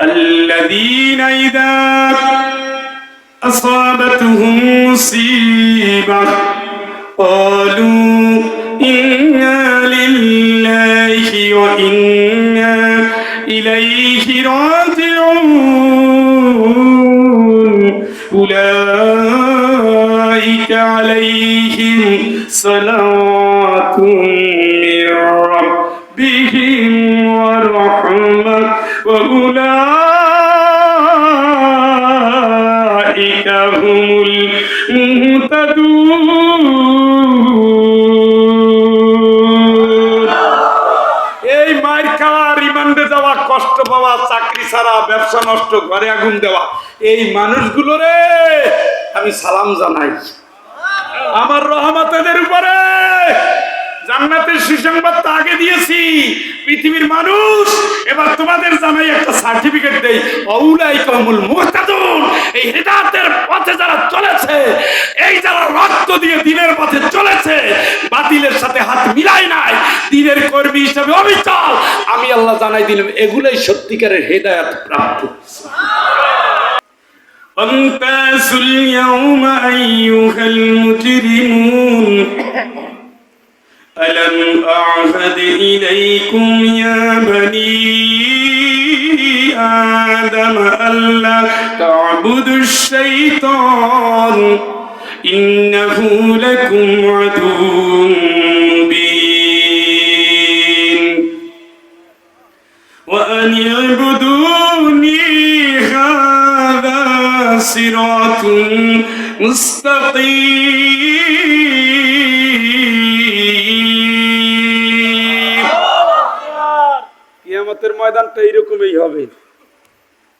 الذين إذا أصابتهم مصيبة قالوا إنا لله وإنا إليه راجعون أولئك عليهم صلوات من ربهم ورحمة وأولئك هم المهتدون এই মায়ের খাওয়া রিমান্ডে যাওয়া কষ্ট পাওয়া চাকরি ছাড়া ব্যবসা নষ্ট ঘরে আগুন দেওয়া এই মানুষগুলোরে আমি সালাম জানাই আমার রহমতের উপরে জান্নাতের সুসংবাদ তো আগে দিয়েছি পৃথিবীর মানুষ এবার তোমাদের জানাই একটা সার্টিফিকেট দেই আউলাইকুমুল মুহতাদুন এই হেদায়েতের পথে যারা চলেছে এই যারা রক্ত দিয়ে দ্বীনের পথে চলেছে বাতিলের সাথে হাত মিলাই নাই দ্বীনের কর্মী হিসেবে অবিচল আমি আল্লাহ জানাই দিলাম এগুলাই সত্যিকারের হেদায়েত প্রাপ্ত أنتاسوا اليوم أيها المجرمون ألم أعهد إليكم يا بني آدم ألا تعبدوا الشيطان إنه لكم عدو مبين وأن اعبدوني هذا صراط مستقيم কিয়ামতের ময়দানটা এরকমই হবে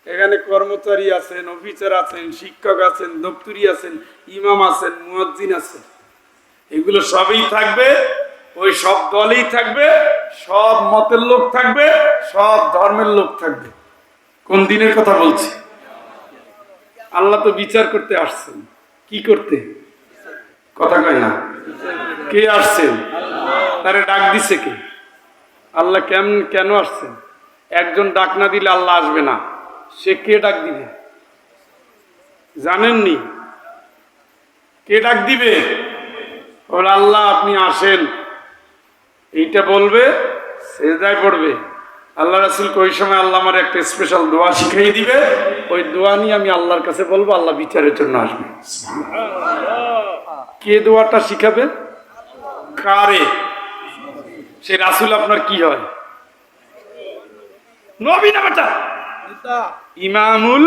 এখানে কর্মচারী আছেন অফিসার আছেন শিক্ষক আছেন দপ্তরি আছেন ইমাম আছেন মুয়াজ্জিন আছেন এগুলো সবই থাকবে ওই সব দলেই থাকবে সব মতের লোক থাকবে সব ধর্মের লোক থাকবে কোন দিনের কথা বলছি আল্লাহ তো বিচার করতে আসছেন কি করতে কথা কয় না কে আসছেন তারে ডাক দিছে কে আল্লাহ কেন আসছেন একজন ডাক না দিলে আল্লাহ আসবে না সে কে ডাক দিবে জানেননি কে ডাক দিবে বলে আল্লাহ আপনি আসেন এইটা বলবে সেজদায় পড়বে আল্লাহ রাসূল ওই সময় আল্লাহ আমার একটা স্পেশাল দোয়া শিখিয়ে দিবে ওই দোয়া নিয়ে আমি আল্লাহর কাছে বলবো আল্লাহ বিচারের জন্য আসবে কে দোয়াটা শিখাবে কারে সে রাসূল আপনার কি হয় নবী না বেটা ইমামুল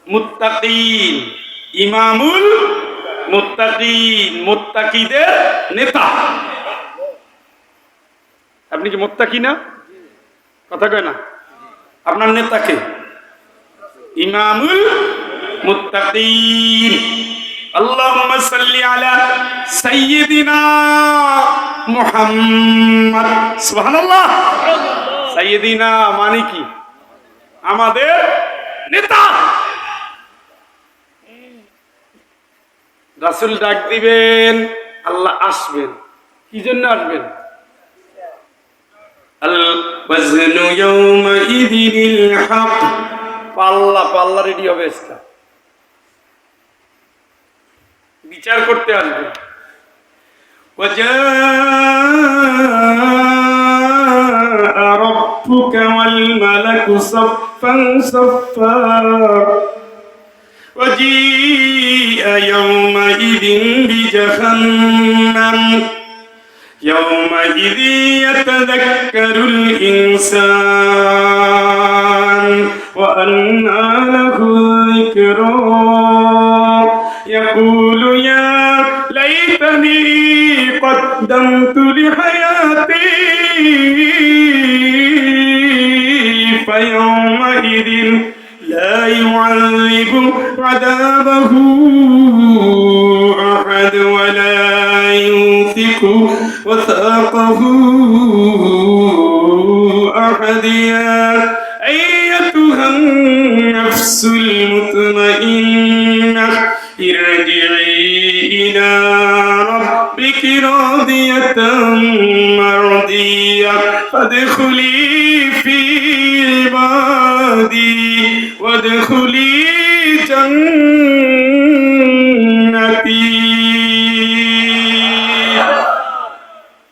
মুত্তাকিন ইমামুল মুত্তাকিন মুত্তাকিদের নেতা আপনি কি মুত্তাকি না কথা কয় না আপনার নেতাকে ইমামুল মুত্তাকিন আল্লাহুম্মা সাল্লি আলা সাইয়্যিদিনা মুহাম্মদ সুবহানাল্লাহ সাইয়্যিদিনা মানে কি আমাদের নেতা রাসূল ডাক দিবেন আল্লাহ আসবেন কি জন্য আসবেন আল ওয়াজনু ইয়াওমাইযিনিল হক পাল্লা রেডি হবে আজকে বিচার করতে আসবে ওয়াজা রাব্বুকা ওয়াল মালাকু সাফফান সাফফা ওয়াজিআ ইয়াওমাইযিন বিজাহান্নাম يومئذ يتذكر الإنسان وأنى له الذكرى يقول يا ليتني قدمت لحياتي فيومئذ لا يعذب عذابه أحد ولا يوثق وثاقه أحد يا أيتها النفس المطمئنة ارجعي إلى ربك راضية مرضية فادخلي في عبادي ওয়াদখুলি জান্নাতি।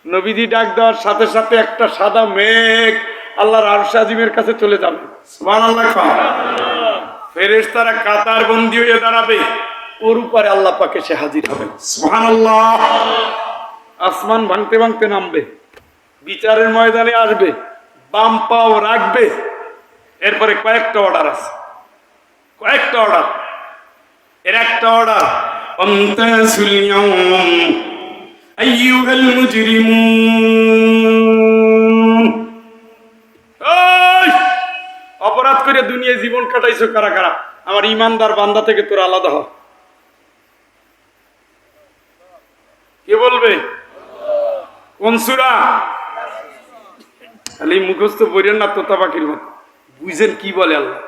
নবীজি ডাক দেওয়ার সাথে সাথে একটা সাদা মেঘ আল্লাহর আরশ আজিমের কাছে চলে যাবে। সুবহানাল্লাহ। ফেরেশতারা কাতার বন্দী হয়ে দাঁড়াবে, ওর উপরে আল্লাহ পাকে সে হাজির হবে। সুবহানাল্লাহ। আসমান ভাঙতে ভাঙতে নামবে, বিচারের ময়দানে আসবে, বাম পাও রাখবে। এরপরে কয়েকটা অর্ডার আছে, কয়েকটা অর্ডার। এর একটা অর্ডার, আমতাসুল ইয়াউম আইয়ুহাল মুজরিমুন। ওই অপরাধ করে দুনিয়ায় জীবন কাটাইছো কারা কারা, আমার ইমানদার বান্দা থেকে তোরা আলাদা হ। কে বলবে? কোন সূরা? খালি মুখস্থ পড়েন না তোতা পাখির মতো, বুঝেন কি বলে আল্লাহ।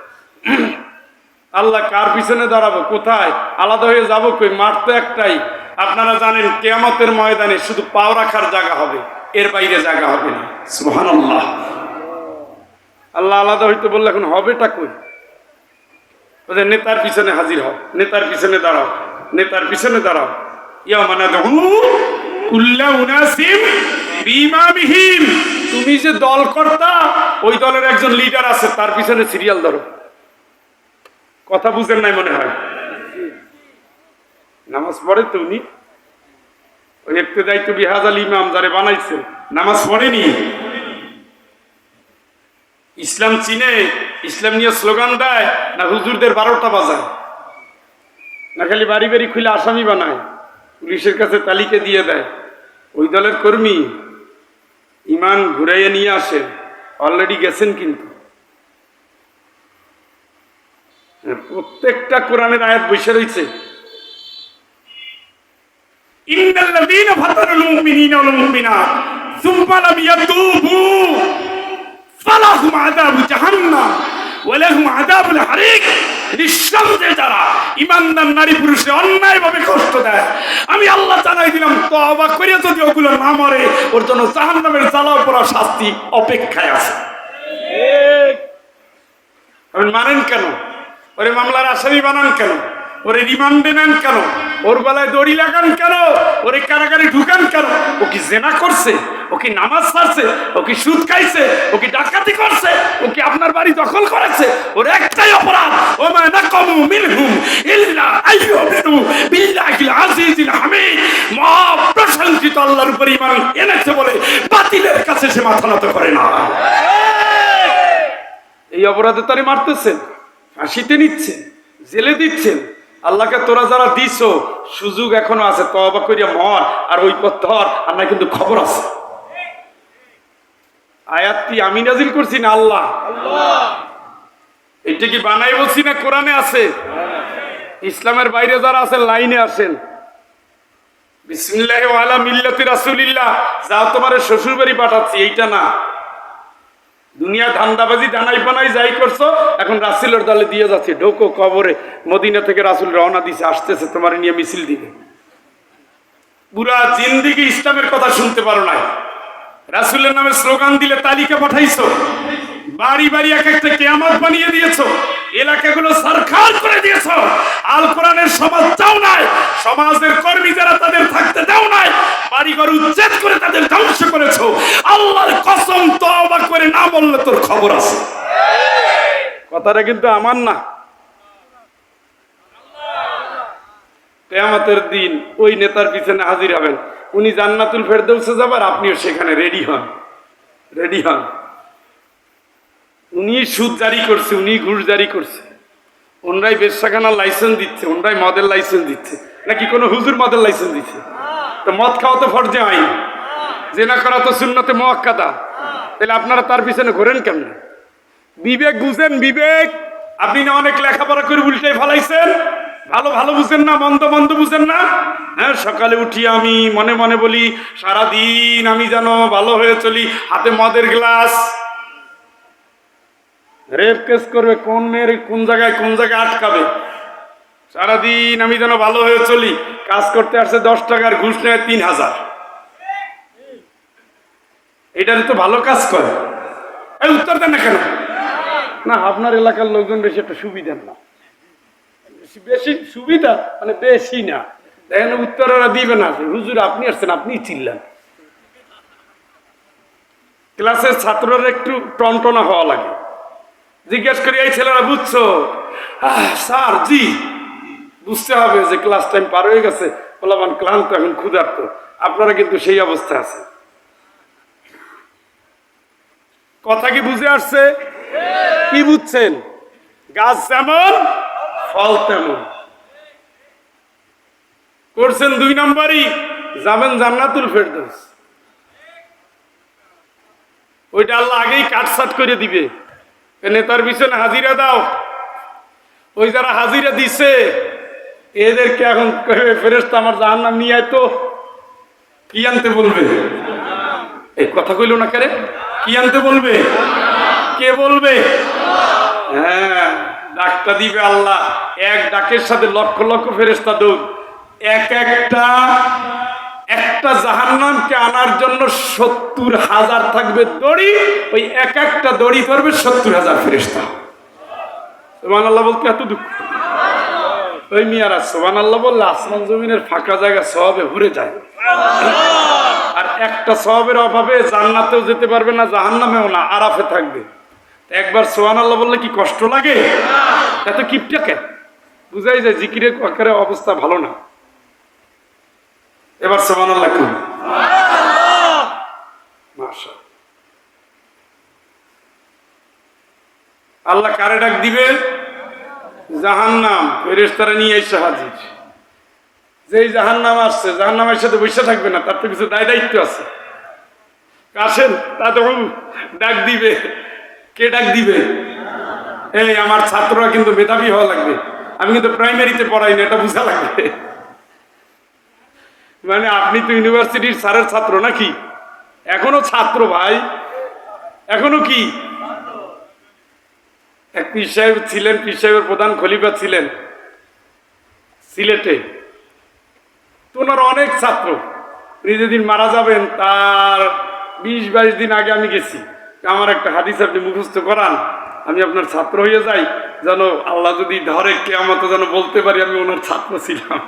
আল্লাহ কার পিছনে দাঁড়াবো, কোথায় আলাদা হয়ে যাবো, কই? মাঠ তো একটাই। আপনারা জানেন কিয়ামতের ময়দানে শুধু পাও রাখার জায়গা হবে, এর বাইরে জায়গা হবে না। সুবহানাল্লাহ। আল্লাহ আলাদা হইতে বললে এখন হবেটা কই? ওদের নেতার পিছনে হাজির হও, নেতার পিছনে দাঁড়াও, নেতার পিছনে দাঁড়াও। ইয়াউমা নাদউ কুল্লা উনাসিম বিইমামিহিম। তুমি যে দল কর্তা, ওই দলের একজন লিডার আছে, তার পিছনে সিরিয়াল ধরো। কথা বুঝেন নাই মনে হয়। নামাজ পড়ে তো উনি, ওই ইক্তেদাই তো বিহাজাল ইমাম যারে বানাইছে, নামাজ পড়েনি, ইসলাম চিনে, ইসলাম নিয়ে স্লোগান দেয়, না হুজুরদের 12টা বাজায়, না খালি বাড়ি বাড়ি খুলে আসামি বানায়, পুলিশের কাছে তালিকা দিয়ে দেয়। ওই দলের কর্মী ইমান ঘুরাইয়ে নিয়ে আসেন, অলরেডি গেছেন। কিন্তু প্রত্যেকটা কোরআনের আয়াত বসে রয়েছে। ইন্নাল্লাযীনা ফাতানুল মুমিনিনা ওয়াল মুমিনাত সুম্মা লাম ইয়াতুবু ফালাহুম আযাবু জাহান্নাম ওয়া লাহুম আযাবুল হারিক। নিঃসন্দেহে যারা ইমানদার নারী পুরুষে অন্যায়ভাবে কষ্ট দেয়, আমি আল্লাহ জানাই দিলাম, তওবা করে যদি ওগুলো না মরে, ওর জন্য জাহান্নামের জ্বালাও পোড়া শাস্তি অপেক্ষায় আছে। আপনি মানেন কেন? ওরে মামলার আসামি বানান কেন? ওরে রিমান্ডে নেন কেন? ওর বেলায় দড়ি লাগান কেন? ওরে কারাগারে ঢুকান কেন? ও কি জেনা করছে? ও কি নামাজ ছাড়ছে? ও কি সুদ খাইছে? ও কি ডাকাতি করছে? ও কি আপনার বাড়ি দখল করেছে? ওর একটাই অপরাধ, ওমা নাকামু মিনহুম ইল্লা আইয়ুমিনু বিল্লাহিল আজিজিল হামিদ। মহাপ্রশংসিত আল্লাহর উপর ঈমান এনেছে বলে বাতিলের কাছে সে মাথা নত করে না। এই অপরাধে তারে মারতেছেন, ফাঁসিতে নিচ্ছেন, জেলে দিচ্ছেন। আল্লাহকে তোরা যারা দিছ, সুযোগ এখনো আছে, তওবা করিয়া মর আর ওই পথ ধর। আর না কিন্তু খবর আছে। আয়াতটি আমি নাজিল করছি না আল্লাহ? এটা কি বানাই বলছি না কোরআনে আছে? ইসলামের বাইরে যারা আছেন লাইনে আসেন। বিসমিল্লাহি ওয়া আলা মিল্লাতি রাসূলিল্লাহ। যাও তোমার শ্বশুর বাড়ি পাঠাচ্ছি, এইটা না। দুনিয়া ধান্দাবাজি দানাই পানাই যাই করছো, এখন রাসূলের দলে দিয়ে যাচ্ছে। ঢোকো কবরে। মদিনা থেকে রাসূল রওনা দিছে, আসতেছে তোমার নিয়ে মিছিল দিবে। পুরা জিন্দেগি ইসলামের কথা শুনতে পারো নাই। রাসূলের নামে স্লোগান দিলে তালিকা পাঠাইছো, বাড়ি বাড়ি এক একটা কিয়ামত বানিয়ে দিয়েছো, এলাকাগুলো সরকার করে দিয়েছো। আল কোরআনের সমাজ চাও নাই, সমাজের কর্মী যারা তাদের থাকতে দাও নাই, বাড়িঘর উচ্ছেদ করে তাদের ধ্বংস করেছো। আল্লাহর কসম, তওবা করে না বললে তোর খবর আছে। কথাটা কিন্তু আমার না। কিয়ামতের দিন ওই নেতার পিছনে হাজির হবেন। উনি জান্নাতুল ফেরদৌসে যাবার, আপনিও সেখানে রেডি হন, রেডি হন। উনি সুদ জারি করছে, উনি ঘুষ জারি করছে, ওনরাই বেশ্যাখানার লাইসেন্স দিচ্ছে, ওনরাই মদের লাইসেন্স দিচ্ছে। নাকি কোনো হুজুর মদের লাইসেন্স দিচ্ছে? তো মদ খাওয়া তো ফরজে আইন, জেনা করা তো সুন্নতে মুআক্কাদা। তাহলে আপনারা তার পিছনে ঘোরেন কেমন? বিবেক বুঝেন, বিবেক। আপনি না অনেক লেখাপড়া করে উল্টাই ফেলাইছেন, ভালো ভালো বুঝেন না, মন্দ মন্দ বুঝেন না। হ্যাঁ, সকালে উঠি আমি মনে মনে বলি, সারাদিন আমি যেন ভালো হয়ে চলি, হাতে মদের গ্লাস। রেপ কেস করবে, কোন মেয়ের কোন জায়গায় আটকাবে। সারাদিন আমি যেন ভালো হয়ে চলি, কাজ করতে আসছে 10 টাকার, ঘুষ নেয় 3000। এটারে তো ভালো কাজ করে। এই উত্তর দেন না কেন? না আপনার এলাকার লোকজন বেশি একটা সুবিধা না, বেশি সুবিধা মানে বেশি না। দেখেন উত্তরেরা দিবে না, হুজুর আপনি আসছেন আপনি চিল্লান। ক্লাসের ছাত্ররা একটু টনটনা হওয়া লাগে। জিজ্ঞেস করি এই ছেলেরা বুঝছো? স্যার জি। বুঝতে হবে যে ক্লাস টাইম পার হয়ে গেছে, বললাম ক্লান্ত এখন ক্ষুধার্ত। আপনারা কিন্তু সেই অবস্থা আছে। কথা কি বুঝে আসছে? কি বুঝছেন? গাছ যেমন ফল তেমন। করছেন 2 নম্বরই, যাবেন জান্নাতুল ফেরদৌস। ওইটা আল্লাহ আগেই কাটসাট করে দিবে। নেতার পিছনে হাজিরা দাও। ওই যারা হাজিরা দিছে এদেরকে এখন ফেরেশতা আমার জাহান্নাম নিয়ে আয় তো। কি আনতে বলবে? এই কথা কইল না কেরে? কি আনতে বলবে? কে বলবে? হ্যাঁ, ডাকটা দিবে আল্লাহ। এক ডাকের সাথে লক্ষ লক্ষ ফেরেশতা দৌড়। একটা জাহান্নামকে আনার জন্য 70,000 থাকবে দড়ি। ওই একটা দড়ি ধরবে 70,000 ফেরেশতা। সুবহানাল্লাহ বলতে এত দুঃখ। ওই মিয়ারা সুবহানাল্লাহ বললে আসমান জমিনের ফাঁকা জায়গা সওয়াবে ভরে যায়। আর একটা সওয়াবের অভাবে জান্নাতেও যেতে পারবে না, জাহান্নামেও না, আরাফে থাকবে। একবার সুবহানাল্লাহ বললে কি কষ্ট লাগে? এত কিপটা কেন? বুঝাই যায় জিকিরের আকারে অবস্থা ভালো না। এবার সুবহানাল্লাহ কি? মাশাআল্লাহ। আল্লাহ কারে ডাক দিবে? জাহান্নাম। ফেরেশতারা নিয়ে এসে হাজির। যেই জাহান্নাম আসছে, জাহান্নামের সাথে বসে থাকবে না, তার তো কিছু দায় দায়িত্ব আছে। আসেন, তা তখন ডাক দিবে। কে ডাক দিবে? এই আমার ছাত্ররা কিন্তু মেধাবী হওয়া লাগবে। আমি কিন্তু প্রাইমারিতে পড়াই না, এটা বুঝা লাগবে। মানে আপনি তো ইউনিভার্সিটির স্যারের ছাত্র নাকি? এখনো ছাত্র ভাই, এখনো কি? এক পীর সাহেব ছিলেন, পীর সাহেবের প্রধান খলিফা ছিলেন সিলেটে। তো ওনার অনেক ছাত্র। উনি যেদিন মারা যাবেন তার 20-22 দিন আগে আমি গেছি। আমার একটা হাদিস আপনি মুখস্থ করান, আমি আপনার ছাত্র হয়ে যাই, যেন আল্লাহ যদি ধরে কিয়ামতে যেন বলতে পারি আমি ওনার ছাত্র ছিলাম।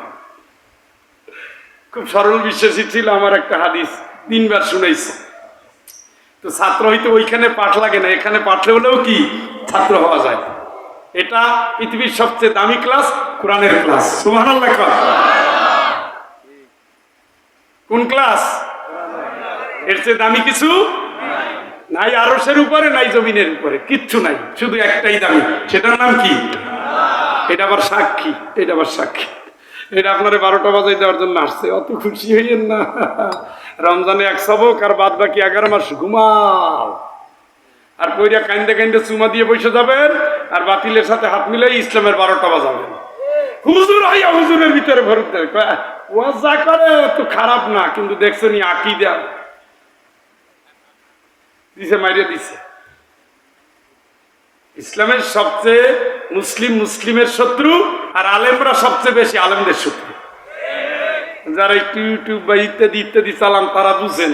খুব সরল বিশ্বাসী ছিল। আমার একটা হাদিস 3 বার শুনেছি। তো ছাত্র হইতে ওইখানে পাঠ লাগে না, এখানে পাঠলে হলেও কি ছাত্র হওয়া যায়। এটা পৃথিবীর সবচেয়ে দামি ক্লাস, কোরআনের ক্লাস। সুবহানাল্লাহ। কোন ক্লাস? এর চেয়ে দামি কিছু নাই। আরশের উপরে নাই, জমিনের উপরে কিচ্ছু নাই, শুধু একটাই দামি। সেটার নাম কি? এটা আবার সাক্ষী। এটা আবার সাক্ষী। এটা আপনার 12টা বাজাই দেওয়ার জন্য আসছে। অত খুশি হইয়েন না। রমজানে 1 সবক আর বাদ বাকি 11 মাস ঘুমাও। আর কইরা কান্দে কান্দে চুমা দিয়ে বসে যাবেন, আর বাতিলের সাথে হাত মিলাই ইসলামের 12টা বাজাবেন। হুজুর হইয়া হুজুরের ভিতরে ভরত দেয়। ওয়াজ যা করে তো খারাপ না, কিন্তু দেখছেন আকীদা দিছে, মাইরে দিছে। ইসলামের সবচেয়ে মুসলিমের শত্রু, আর আলেমরা সবচেয়ে বেশি আলেমদের শত্রু। যারা একটু ইউটিউব বা ইত্যাদি ইত্যাদি চালান তারা বুঝেন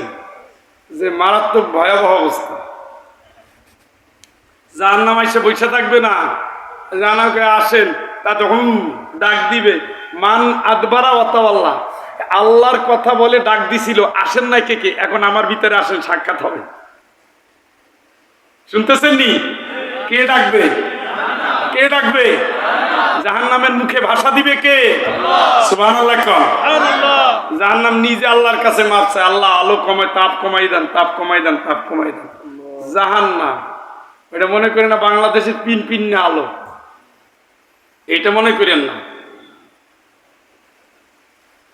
যে মারাত্মক ভয়াবহ অবস্থা। জাহান্নাম এসে বসে থাকবে না, জানাকে আসেন, তা তখন ডাক দিবে। মান আদবারা ওয়াতাওয়াল্লা। আল্লাহর কথা বলে ডাক দিছিল, আসেন নাই কে কে? এখন আমার ভিতরে আসেন, সাক্ষাৎ হবে। শুনতেছেন নি? কে ডাকবে? কে ডাকবে? জাহান্নামের মুখে ভাষা দিবে কে? সুবহানাল্লাহ। জাহান্নাম নিজে আল্লাহর কাছে মাপ চায়, আল্লাহ আলো কমায়, তাপ কমাই দেন, তাপ কমাই দেন, তাপ কমাই দেন। জাহান্নাম এটা মনে করেন না বাংলাদেশের পিন না আলো, এটা মনে করেন না।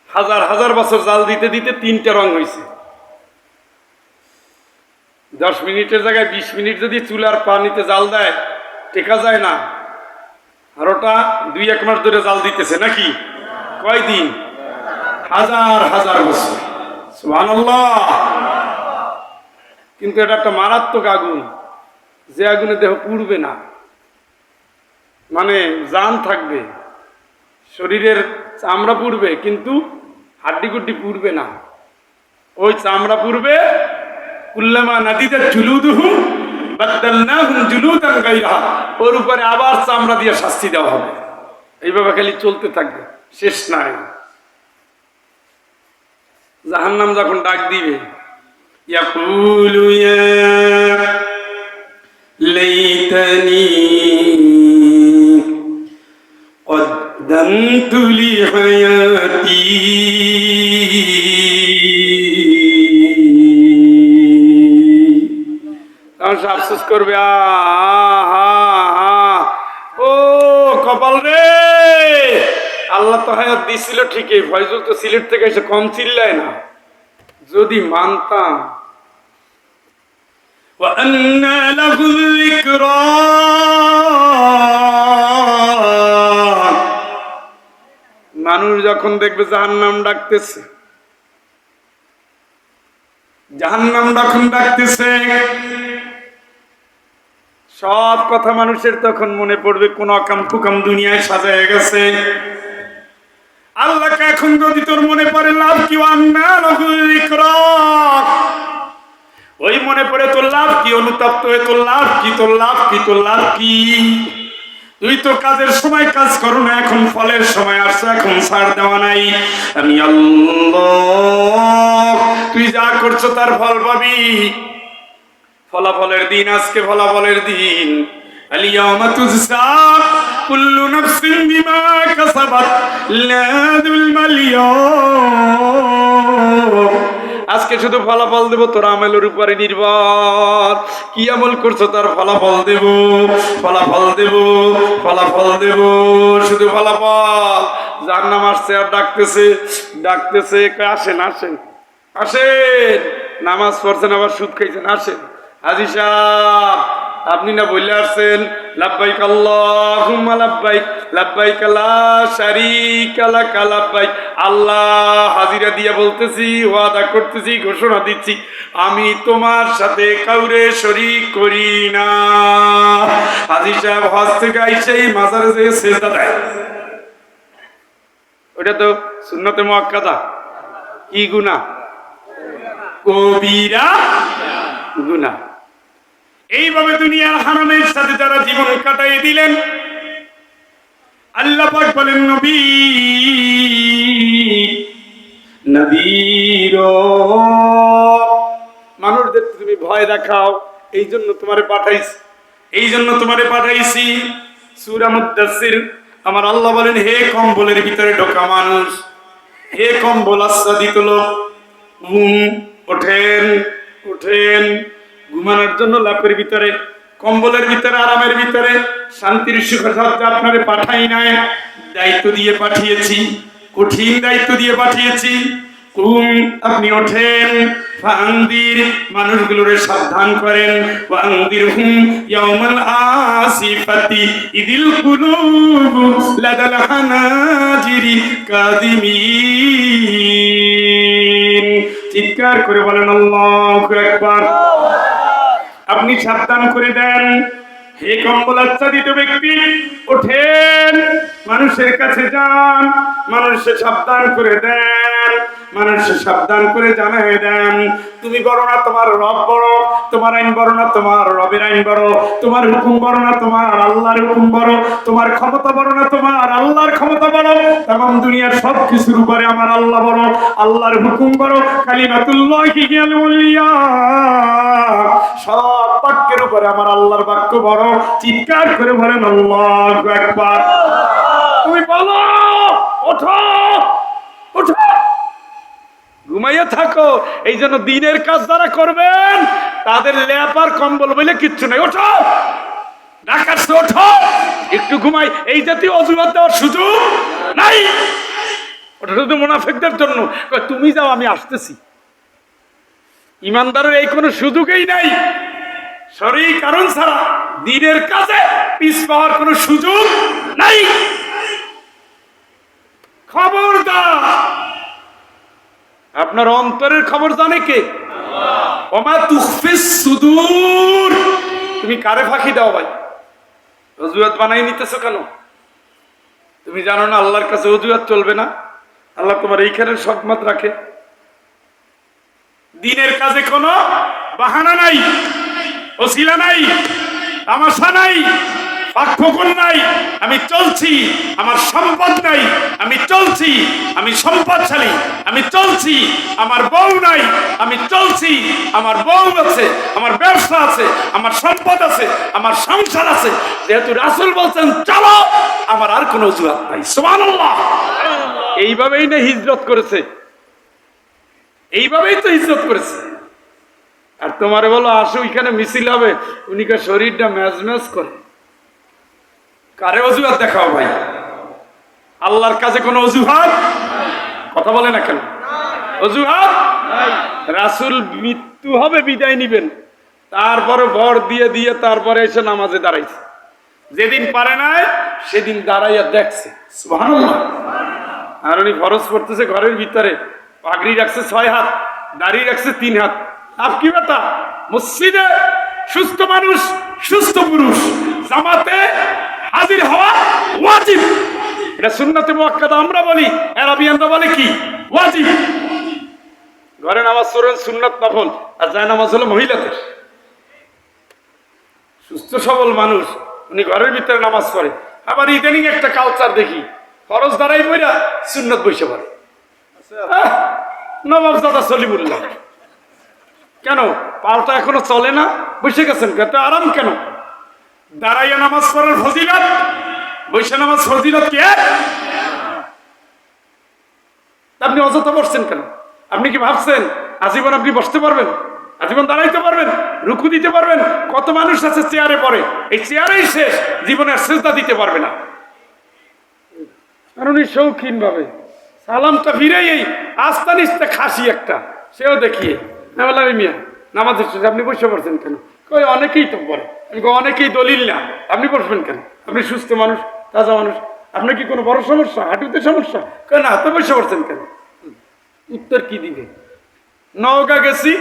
হাজার হাজার বছর জাল দিতে দিতে 3টা রং হয়েছে। 10 মিনিটের জায়গায় 20 মিনিট যদি চুলার পানিতে জাল দেয় টেকা যায় না। আর ওটা 2-1 মাস ধরে জাল দিতেছে নাকি? কয়দিন? হাজার হাজার বছর। সুবহানাল্লাহ। কিন্তু এটা একটা মারাত্মক আগুন, যে আগুনে দেহ পুড়বে না, মানে জান থাকবে, শরীরের চামড়া পুড়বে কিন্তু হাড্ডি গুড্ডি পুড়বে না। ওই চামড়া পুড়বে। কুল্লামা নাদিদাত জুলুদুহুম বাদদালনাহুম জুলুদান গায়রাহা, ওর উপরে আবার চামড়া দিয়ে শাস্তি দেওয়া হবে। এইভাবে খালি চলতে থাকবে, শেষ নাই। জাহান্নাম যখন ডাক দিবে, ইয়াকুলু ইয়া লাইতানি قدمت لحياتي তখন সে আফসোস করবে, ও কপাল রে, আল্লাহ তো হায়াত দিছিল ঠিকই, ফয়জল তো সিলেট থেকে এসে কম চিল্লায় না। যদি মানতাম। وأنى له الذكرى, মানুষ যখন দেখবে জাহান্নাম ডাকতেছে, জাহান্নাম যখন ডাকতেছে, সব কথা মানুষের তখন মনে পড়বে, কোন অকাম কুকাম দুনিয়ায় সাজায় গেছে। আল্লাহকে এখন যদি তোর মনে পড়ে লাভ কি, আন্না লাহুল যিকরা, ওই মনে পড়ে তোর লাভ কি, অনুতপ্ত হয়ে তোর লাভ কি, তোর লাভ কি, তোর লাভ কি? তুই তো কাজের সময় কাজ করো না, এখন ফলের সময় আসছে, এখন ছাড় দেওয়া নাই। আমি আল্লাহ, তুই যা করছো তার ফল পাবি। ফলাফলের দিন আজকে, ফলাফলের দিন। আল-ইয়াওমা তুজজা কুল্লু নাফসিন বিমা কাসাবাত লা যুলমা আল-ইয়াওম, আজকে শুধু ফলাফল দেব, তোর আমলের উপরে নির্ভর। কি আমল করছো তার ফলাফল দেব, ফলাফল দেব, ফলাফল দেব, শুধু ফলাফল। জাহান্নাম আসছে আর ডাকতেছে, ডাকতেছে, আসেন আসেন আসেন, নামাজ পড়ছেন আবার সুদ খাইছেন, আসেন। হাজী সাহেব, আপনি না বললে আসছেন লাব্বাইক আল্লাহুম্মা লাব্বাইক, লাব্বাইক লা শারীকা লাক লাব্বাইক। আল্লাহ হাজিরা দিয়ে বলতেছি, ওয়াদা করতেছি, ঘোষণা দিচ্ছি, আমি তোমার সাথে কাউরে শরীক করি না। হাজী সাহেব হজ থেকে আইসেই মাজারে যেয়ে সিজদা দেয়, ওটা তো সুন্নতে মুআক্কাদা। কি গুনাহ? কবিরা গুনাহ। এইভাবে দুনিয়ার হারামের সাথে যারা জীবন কাটাই দিলেন, আল্লাহ পাক বলেন নবী নবীর, মানুষদের তুমি ভয় দেখাও, এই জন্য তোমারে পাঠাইছি, এই জন্য তোমারে পাঠাইছি। সূরা মুদ্দাসসির আমার আল্লাহ বলেন, হে কম্বলের ভিতরে ঢোকা মানুষ, হে কম্বল আচ্ছাদিত লোক, ওঠেন ওঠেন। ঘুমানোর জন্য লাপের ভিতরে, কম্বলের ভিতরে, আরামের ভিতরে, শান্তির সুখে আপনারে পাঠাই নাই, দায়িত্ব দিয়ে পাঠিয়েছি, কঠিন দায়িত্ব দিয়ে পাঠিয়েছি। আপনি ওঠেন, ফান্দির মানুষগুলোরে সাবধান করেন, ওয়ান্দিরহুম ইয়াউমাল আসিফাতি ইদিল কুলুবু লাদাল হানাজিরি কাযিমিন। চিৎকার করে বলেন আল্লাহু আকবার। আপনি সাবধান করে দেন, হে কম্বল আচ্ছাদিত ব্যক্তি, ওঠেন, মানুষের কাছে যান, মানুষকে সাবধান করে দেন, মানুষকে সাবধান করে জানাই দেন, তুমি বড় না তোমার রব বড়, তোমার আইন বড় না তোমার রবের আইন বড়, তোমার হুকুম বড় না তোমার আল্লাহর হুকুম বড়, তোমার ক্ষমতা বড় না তোমার আল্লাহর ক্ষমতা বড়। तमाम দুনিয়ার সব কিছুর উপরে আমার আল্লাহ বড়, আল্লাহর হুকুম বড়। কালিমাতুল্লাহি হিয়াল উলিয়া, সব বাক্যের উপরে আমার আল্লাহর বাক্য বড়। চিৎকার করে বলেন আল্লাহু আকবার। তুমি বলো, ওঠো ওঠো, ঘুমাইয়া থাকো। এই জন্য দিনের কাজ যারা করবেন তাদের লেপার কম্বল বলে কিচ্ছু নাই। ওঠো, ডাকাচ্ছে ওঠো, একটু ঘুমাই, এই জাতীয় অজুহাত দেওয়ার সুযোগ নাই। ওটা শুধু মুনাফিকদের জন্য। তুমি যাও, আমি আসতেছি। ইমানদারের এই কোনো সুযোগই নাই। শরীর কারণ ছাড়া দিনের কাজে পিছ পাওয়ার কোনো সুযোগ নাই। খবরদার, আপনার অন্তরের খবর জানে কে? ওমা তুখফিস সুদূর। তুমি কারে ফাঁকি দাও ভাই? অজুহাত বানাই নিতেছো কেন? তুমি জানো না আল্লাহর কাছে অজুহাত চলবে না। আল্লাহ তোমার এইখানের সকমত রাখে। দিনের কাজে কোনো বাহানা নাই। ওসিলা নাই, তামাশা নাই, ফাঁকফোকর নাই, আমি চলছি। আমার সম্পদ নাই, আমি চলছি। আমি সম্পদশালী, আমি চলছি। আমার বউ নাই, আমি চলছি। আমার বউ আছে, আমার ব্যবসা আছে, আমার সম্পদ আছে, আমার সংসার আছে। যেহেতু রাসূল বলছেন চলো, আমার আর কোনো অজুহাত নাই। সুবহানাল্লাহ। এইভাবেই না হিজরত করেছে, এইভাবেই তো হিজরত করেছে। আর তোমারে বলো আসো ওইখানে মিছিল হবে, উনিকে শরীরটা ম্যাজ ম্যাজ করে। কারে অজুহাত দেখাও ভাই? আল্লাহর কাছে কোনো অজুহাত? কথা বলে না কেন? অজুহাত? রাসূল মৃত্যু হবে, বিদায় নিবেন, তারপরে ভর দিয়ে দিয়ে তারপরে এসে নামাজে দাঁড়াইছে। যেদিন পারে নাই সেদিন দাঁড়াইয়া দেখছে। সুবহানাল্লাহ। আর উনি ফরজ পড়তেছে ঘরের ভিতরে, পাগড়ি রাখছে 6 হাত, দাড়ি রাখছে 3 হাত। আপ কি বেটা মসজিদে সুস্থ মানুষ, সুস্থ পুরুষ জামাতে হাজির হওয়া ওয়াজিব। এটা সুন্নতে মুআক্কাদা আমরা বলি, আরবিয়ানরা বলে কি? ওয়াজিব। ঘরে নামাজ পড়েন সুন্নাত নফল, আর যায় নামাজ হলো মহিলাদের। সুস্থ সবল মানুষ উনি ঘরের ভিতরে নামাজ পড়ে। আবার ইদানিং একটা কালচার দেখি, ফরজ দাঁড়াই পড়া সুন্নত বসে পড়ে। নবাব দাদা সলিমুল্লাহ কেন পাওটা এখনো চলে না? বসে গেছেন এত আরাম কেন? দাঁড়াইয়া নামাজ পড়ার ফজিলত, বসে নামাজ ফজিলত কি? আপনি অযথা বসছেন কেন? আপনি কি ভাবছেন আজীবন আপনি বসতে পারবেন? আজীবন দাঁড়াইতে পারবেন? রুকু দিতে পারবেন? কত মানুষ আছে চেয়ারে পড়ে, এই চেয়ারেই শেষ, জীবনের সেজদা দিতে পারবে না। আর উনি শৌখিন ভাবে সালামটা ফিরেই এই আস্তা নিস্তা খাসি একটা, সেও দেখিয়ে বললাম মিয়া নামাজের শেষে আপনি বসে পড়ছেন কেন? কই অনেকেই তো পড়ে। আমি অনেকেই দলিল না, আপনি বসবেন কেন? আপনি সুস্থ মানুষ, তাজা মানুষ, আপনার কি কোনো বড় সমস্যা, হাঁটুতে সমস্যা? কেন আপনি বসে পড়ছেন কেন? উত্তর কি দিবে? নওগাঁ গেছি,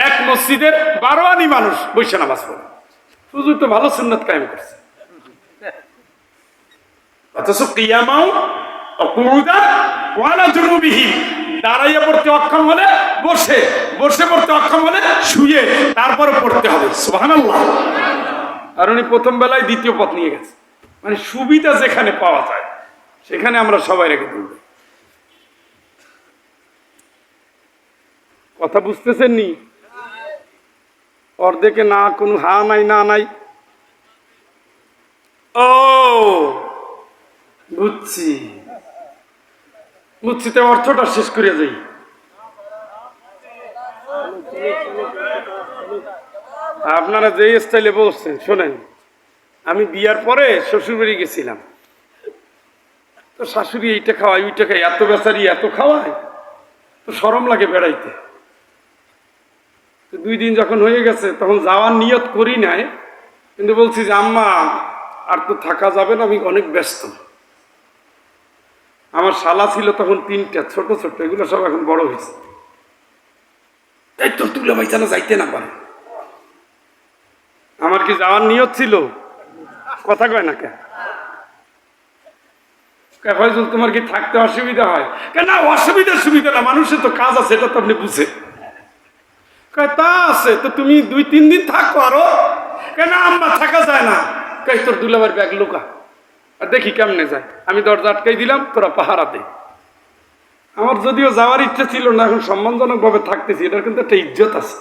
এক মসজিদের 12 আনি মানুষ বসে নামাজ পড়ে, হুজুর তো ভালো সুন্নাত কায়েম করছে। অথচ কিয়ামাও অকুউদান ওয়া আলা জুনুবিহিম, দাঁড়াইয়া পড়তে অক্ষম হলে বসে, বসে পড়তে অক্ষম হলে শুয়ে, তারপরে পড়তে হবে। সুবহানাল্লাহ। আর উনি প্রথম বেলায় দ্বিতীয় পথ নিয়ে গেছে, মানে সুবিধা যেখানে পাওয়া যায় সেখানে আমরা সবাই রেখে তুলব। কথা বুঝতেছেন নি? অর্ধেকে না কোনো হা নাই, না নাই। ও বুঝছি, বুঝছি, তো অর্থটা শেষ করে যাই। আপনারা যে স্টাইলে বলছেন শোনেন, আমি বিয়ার পরে শ্বশুরবাড়ি গেছিলাম, তো শাশুড়ি এইটা খাওয়াই ওইটা খাই, এত বেচারি এত খাওয়ায়, তো শরম লাগে বেড়াইতে। তো 2 দিন যখন হয়ে গেছে তখন যাওয়ার নিয়ত করি নাই, কিন্তু বলছি যে আম্মা আর তো থাকা যাবে না, আমি অনেক ব্যস্ত। আমার শালা ছিল তখন 3টা, ছোট ছোট, এগুলো সব এখন বড় হয়েছে। এই তো তুলে মাইছানা যাইতে না পারে। আমার কি যাওয়ার নিয়ত ছিল? কথা কয় না কেন? ফয়জুল তোমার কি থাকতে অসুবিধা হয়? কেন অসুবিধা সুবিধা না, মানুষের তো কাজ আছে, এটা তো আপনি বুঝে। তা আছে তো, তুমি 2-3 দিন থাকো আরো। কেন আম্মা থাকা যায় না? কে তোর দুলাবার ব্যাগ লুকা, আর দেখি কেমনে যায়। আমি দরজা আটকাই দিলাম, তোরা পাহারা দে। আমার যদিও যাওয়ার ইচ্ছা ছিল না, এখন সম্মানজনক ভাবে থাকতেছি, এটার কিন্তু একটা ইজ্জত আছে।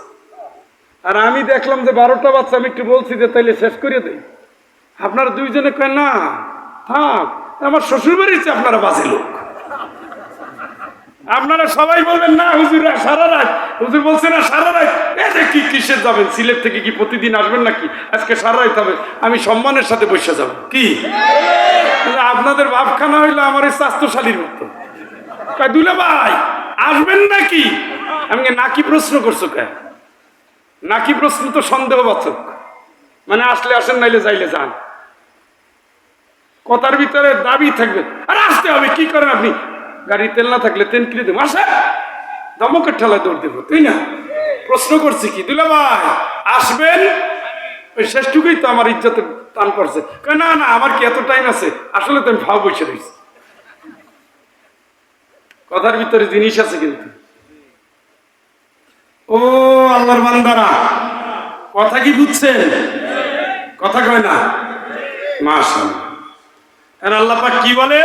আর আমি দেখলাম যে 12টা বাচ্চা, আমি একটু বলছি যে তাইলে শেষ করে দেই। আপনারা 2 জনে কয় না থাক, আমার শ্বশুর বাড়ির চেয়ে আপনারা বাজে লোক। আপনারা সবাই বলবেন না হুজুর সারা রাত, হুজুর বলছে না সারা রাত। এটা কি কিসের যাবেন? সিলেট থেকে কি প্রতিদিন আসবেন নাকি? আজকে সারা রাত হবে, আমি সম্মানের সাথে বসে যাব। কি আপনাদের ভাবখানা হইলো আমার এই স্বাস্থ্যশালীর মতো। দুলা ভাই আসবেন নাকি? আমি নাকি প্রশ্ন করছো কে? নাকি প্রশ্ন তো সন্দেহবাচক, মানে আসলে আসেন, নাইলে যাইলে যান। কথার ভিতরে দাবি থাকবে, আর আসতে হবে। কি করেন আপনি? গাড়ি তেল না থাকলে তেল কিনে দেবো, আসে দমকের ঠেলায় দৌড় দেবো, তাই না? প্রশ্ন করছি কি দুলা ভাই আসবেন? ওই শেষটুকুই তো আমার ইজ্জতে টান পড়ছে। না না, আমার কি এত টাইম আছে? আসলে তো আমি ভাব বসে রয়েছি। কথার ভিতরে জিনিস আছে কিন্তু। ও আল্লাহর বান্দারা, কথা কি বুঝছেন? কথা কয় না? মাশাআল্লাহ। আর আল্লাহ পাক কি বলে?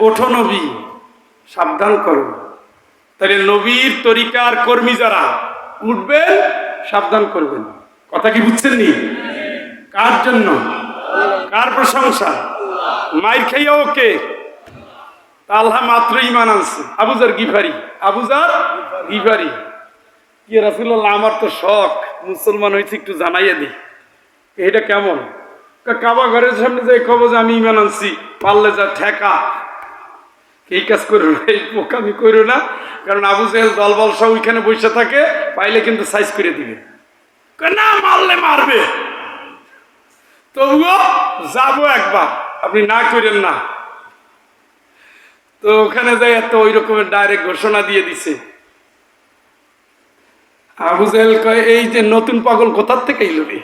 ওঠো নবী, সাবধান করো। তাহলে নবীর তরিকার কর্মী যারা উঠবেন, সাবধান করবেন। কথা কি বুঝছেন নি? কার জন্য? কার প্রশংসা? মাইর খাইয়া ওকে আল্লাহ মাত্র ইমান আনছে। আবুজার গিফারি, আবুজার গিফারি। কি রাসূলুল্লাহ, আমার তো শখ মুসলমান হয়েছে, একটু জানাইয়া দিই। এটা কেমন? কাবা ঘরের সামনে যে খবর যে আমি ইমান আনছি, পারলে যা ঠেকা। এই কাজ করো না, এই বোকামি করো না, কারণ আবু জেহেল দলবল সব ওইখানে বসে থাকে, পাইলে কিন্তু সাইজ করে দিবে। না মারলে মারবে, তবুও যাবো একবার, আপনি না করেন না। তো ওখানে যাই এত ওই রকমের ডাইরেক্ট ঘোষণা দিয়ে দিছে। আবু জেহেল কয়, এই যে নতুন পাগল কোথার থেকে এলো রে?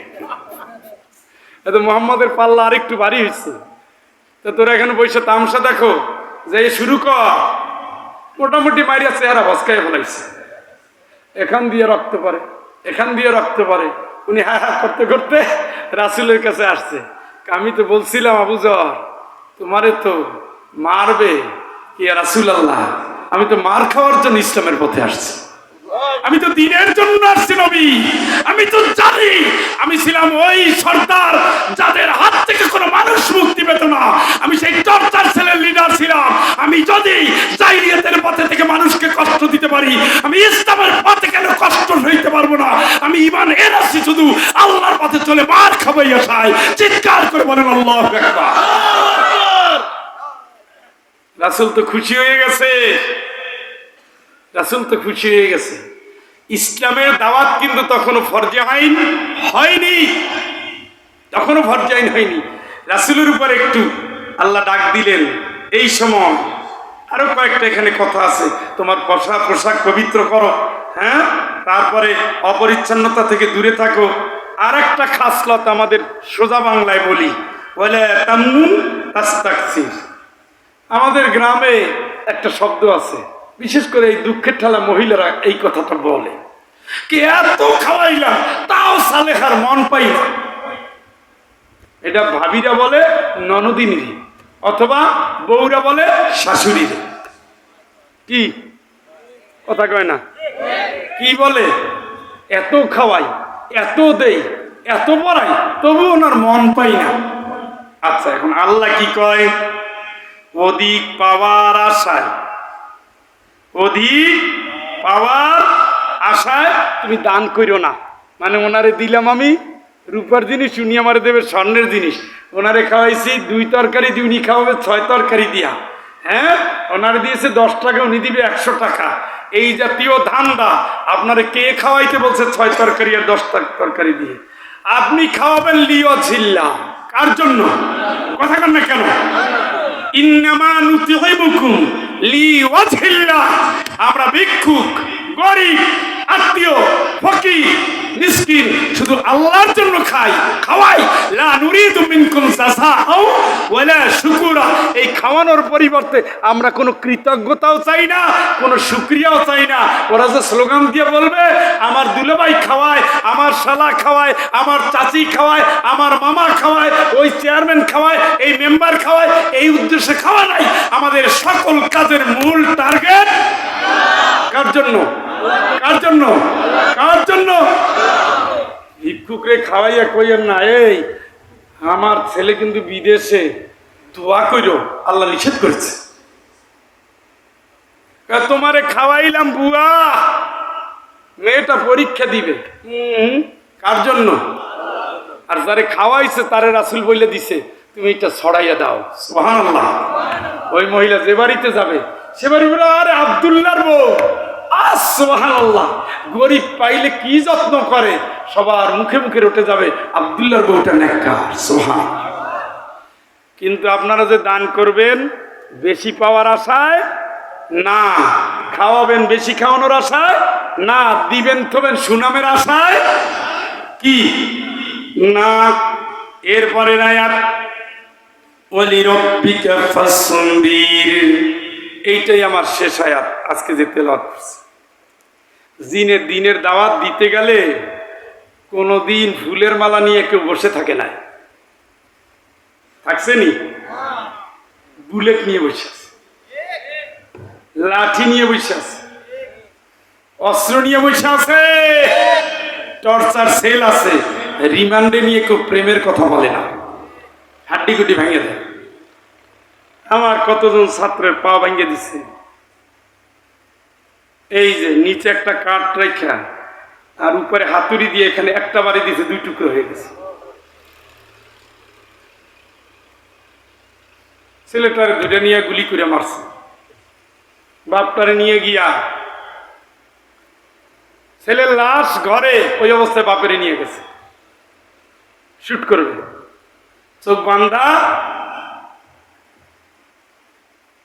এত মোহাম্মদের পাল্লা আরেকটু ভারী হয়েছে। তো তোরা এখানে বসে তামসা দেখো, যে শুরু কর। মোটামুটি মারিয়া চেহারা ভস্কায় ফেলাইছে। এখান দিয়ে রক্ত পড়ে, এখান দিয়ে রক্ত পড়ে। উনি হা হা করতে করতে রাসূলের কাছে আসছে। আমি তো বলছিলাম আবু জর, তোমারে তো মারবে। ইয়া রাসূলুল্লাহ, আমি তো মার খাওয়ার জন্য ইসলামের পথে আসছি, আমি তো দিনের জন্য আসছি নবী। আমি তো জানি আমি ছিলাম ওই সর্দার যাদের হাত থেকে কোনো মানুষ মুক্তি পেত না। আমি সেই টর্চার সেলের লিডার ছিলাম। আমি যদি জাহিলিয়াতের পথে থেকে মানুষকে কষ্ট দিতে পারি, আমি ইসলামের পথে কেন কষ্ট সইতে পারবো না? আমি ঈমান এর আসছি শুধু আল্লাহর পথে চলে মার খাবাই আসায়। চিৎকার করে বলেন আল্লাহু আকবার। রাসূল তো খুশি হয়ে গেছে, রাসূল তো খুশি হয়ে গেছে। ইসলামের দাওয়াত কিন্তু তখনো ফরজে আইন হয়নি, তখনো ফরজে আইন হয়নি। রাসূলের উপর একটু আল্লাহ ডাক দিলেন। এই সময় আরো কয়েকটা এখানে কথা আছে। তোমার পোশাক পবিত্র করো, হ্যাঁ, তারপরে অপরিচ্ছন্নতা থেকে দূরে থাকো। আর একটা খাসলত আমাদের সোজা বাংলায় বলি, বলে তামনুন তাস্তাকসির। আমাদের গ্রামে একটা শব্দ আছে, বিশেষ করে এই দুঃখের ঠেলা মহিলারা এই কথাটা বলে, কি এত খাওয়াইলাম তাও সালেহার মন পাই না। এটা ভাবিরা বলে ননদিনীর, অথবা বউরা বলে শাশুড়ির। কি কথা কয় না? কি বলে? এত খাওয়াই, এত দেই, এত পড়াই, তবু ওনার মন পাই না। আচ্ছা, এখন আল্লাহ কি কয়? অধিক পাওয়ার আশায়, অধিক পাওয়ার আশায় তুমি দান করিও না। মানে ওনারে দিলাম আমি রূপার জিনিস, উনি আমারে দেবে স্বর্ণের জিনিস। ওনারে খাওয়াইছি 2 তরকারি দিয়ে, উনি খাওয়াবে 6 তরকারি দিয়া। হ্যাঁ, ওনারে দিয়েছে 10 টাকা, উনি দিবে 100 টাকা। এই জাতীয় ধান্দা আপনারে কে খাওয়াইতে বলছে 6 তরকারি আর 10 তরকারি দিয়ে? আপনি খাওয়াবেন লিও ঝিল্লা। কার জন্য? কথা কন না কেন? ইন্নামা নুতিউবুকুম লিওয়াজহিল্লাহ। আমরা ভিক্ষুক, গরিব, আত্মীয়, ফকির, মিসকিন শুধু আল্লাহর জন্য খাই, খাওয়াই। লা নুরিদু মিনকুম জাযাআও ওয়ালা শুকুরা। এই খাওয়ানোর পরিবর্তে আমরা কোনো কৃতজ্ঞতাও চাই না, কোনো শুকরিয়াও চাই না। ওরা যে স্লোগান দিয়ে বলবে আমার দুলাভাই খাওয়ায়, আমার শালা খাওয়ায়, আমার চাচি খাওয়ায়, আমার মামা খাওয়ায়, ওই চেয়ারম্যান খাওয়ায়, এই মেম্বার খাওয়ায়, এই উদ্দেশ্যে খাওয়া নাই। আমাদের সকল কাজের মূল টার্গেট কার জন্য? কার জন্য? কার জন্য? ভিক্ষুকরে খাওয়াইয়া কইয়েন না, এই আমার ছেলে কিন্তু বিদেশে, দোয়া কইরো, আল্লাহ নিষেধ করেছে। তোমারে খাওয়াইলাম বুয়া, মেয়েটা পরীক্ষা দিবে। কার জন্য? আর যারে খাওয়াইছে তারে রাসূল বলে দিছে তুমি এটা ছড়াইয়া দাও। সুবহানাল্লাহ। ওই মহিলা যে বাড়িতে যাবে সে বাড়ি বলে, আরে আব্দুল্লাহর বউ। সুবহানাল্লাহ। গরিব পাইলে কি যত্ন করে, সবার মুখে মুখে উঠে যাবে আব্দুল্লাহর বউটা নেককার। সুবহানাল্লাহ। কিন্তু আপনারা যে দান করবেন বেশি পাওয়ার আশায় না, খাওয়াবেন বেশি খাওয়ানোর আশায় না, দিবেন থবেন সুনামের আশায় কি না। এরপরে আয়াত ওয়ালি রাব্বিকা ফাসবির। এইটাই আমার শেষ আয়াত আজকে যে তেলাওয়াত করছি। দিনের দাওয়াত দিতে গেলে কোনদিন ফুলের মালা নিয়ে কেউ বসে থাকে না, থাকছে নি? বুলেট নিয়ে বসে আছে, লাঠি নিয়ে বসে আছে, অস্ত্র নিয়ে বসে আছে, টর্চার সেল আছে, রিমান্ডে নিয়ে কেউ প্রেমের কথা বলে না, হাড্ডি গুটি ভেঙে দেয়। আমার কতজন ছাত্রের পা ভেঙে দিচ্ছে, এই যে নিচে একটা কাঠ রেখা আর উপরে হাতুড়ি দিয়ে এখানে একটা বাড়ি দিয়েছে, 2 টুকরো হয়ে গেছে। ছেলেটারে 2টা নিয়ে গুলি করে মারছে, বাপটারে নিয়ে গিয়া ছেলের লাশ ঘরে ওই অবস্থায় বাপেরে নিয়ে গেছে, শুট করবে, চোখ বান্ধা।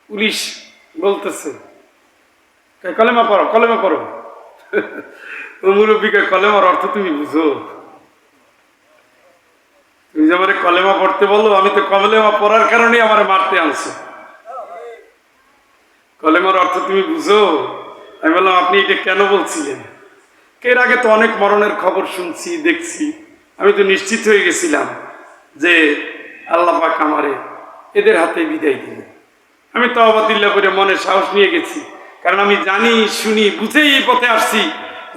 পুলিশ বলতেছে কলেমা পড়ো, কলেমা পড়ো। মুরব্বীকে কলেমার অর্থ তুমি বুঝো? তুমি যে আমার কলেমা পড়তে বলো, আমি তো কলেমা পড়ার কারণে আমার মারতে আনছো, কলেমার অর্থ তুমি বুঝো? আমি বললাম আপনি এটা কেন বলছিলেন? এর আগে তো অনেক মরণের খবর শুনছি, দেখছি, আমি তো নিশ্চিত হয়ে গেছিলাম যে আল্লাহ পাক আমারে এদের হাতে বিদায় দিবে। আমি তওবাতিল্লাহ করে মনে সাহস নিয়ে গেছি, কারণ আমি জানি শুনি বুঝেই এই পথে আসছি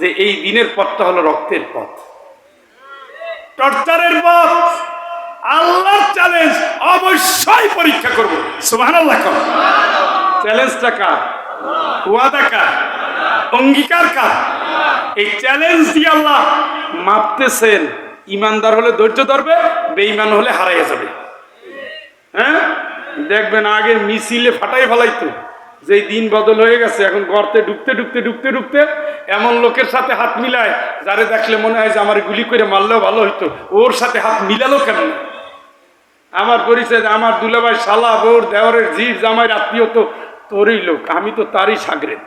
যে এই দিনের পথটা হলো রক্তের পথ, টর্চারের পথ। আল্লাহর চ্যালেঞ্জ অবশ্যই পরীক্ষা করব। সুবহানাল্লাহ। চ্যালেঞ্জটা কার? ওয়াদা কার? অঙ্গীকার কার? এই চ্যালেঞ্জ দিয়ে আল্লাহ মাপতেছেন। ইমানদার হলে ধৈর্য ধরবে, বেঈমান হলে হারাইয়া যাবে। হ্যাঁ, দেখবেন আগে মিছিলে ফাটাই ফেলাইতো, যেই দিন বদল হয়ে গেছে, এখন গর্তে ঢুকতে ঢুকতে ঢুকতে ঢুকতে এমন লোকের সাথে হাত মিলায় যারে দেখলে মনে হয় যে আমার গুলি করে মারলেও ভালো হইতো, ওর সাথে হাত মিলালো কেন? আমার পরিচয় আমার দুলাভাই, শালা, বোর, দেওয়ারের জিভ, জামাইয়ের আত্মীয় তো তোরই লোক, আমি তো তারই সাগরেদ।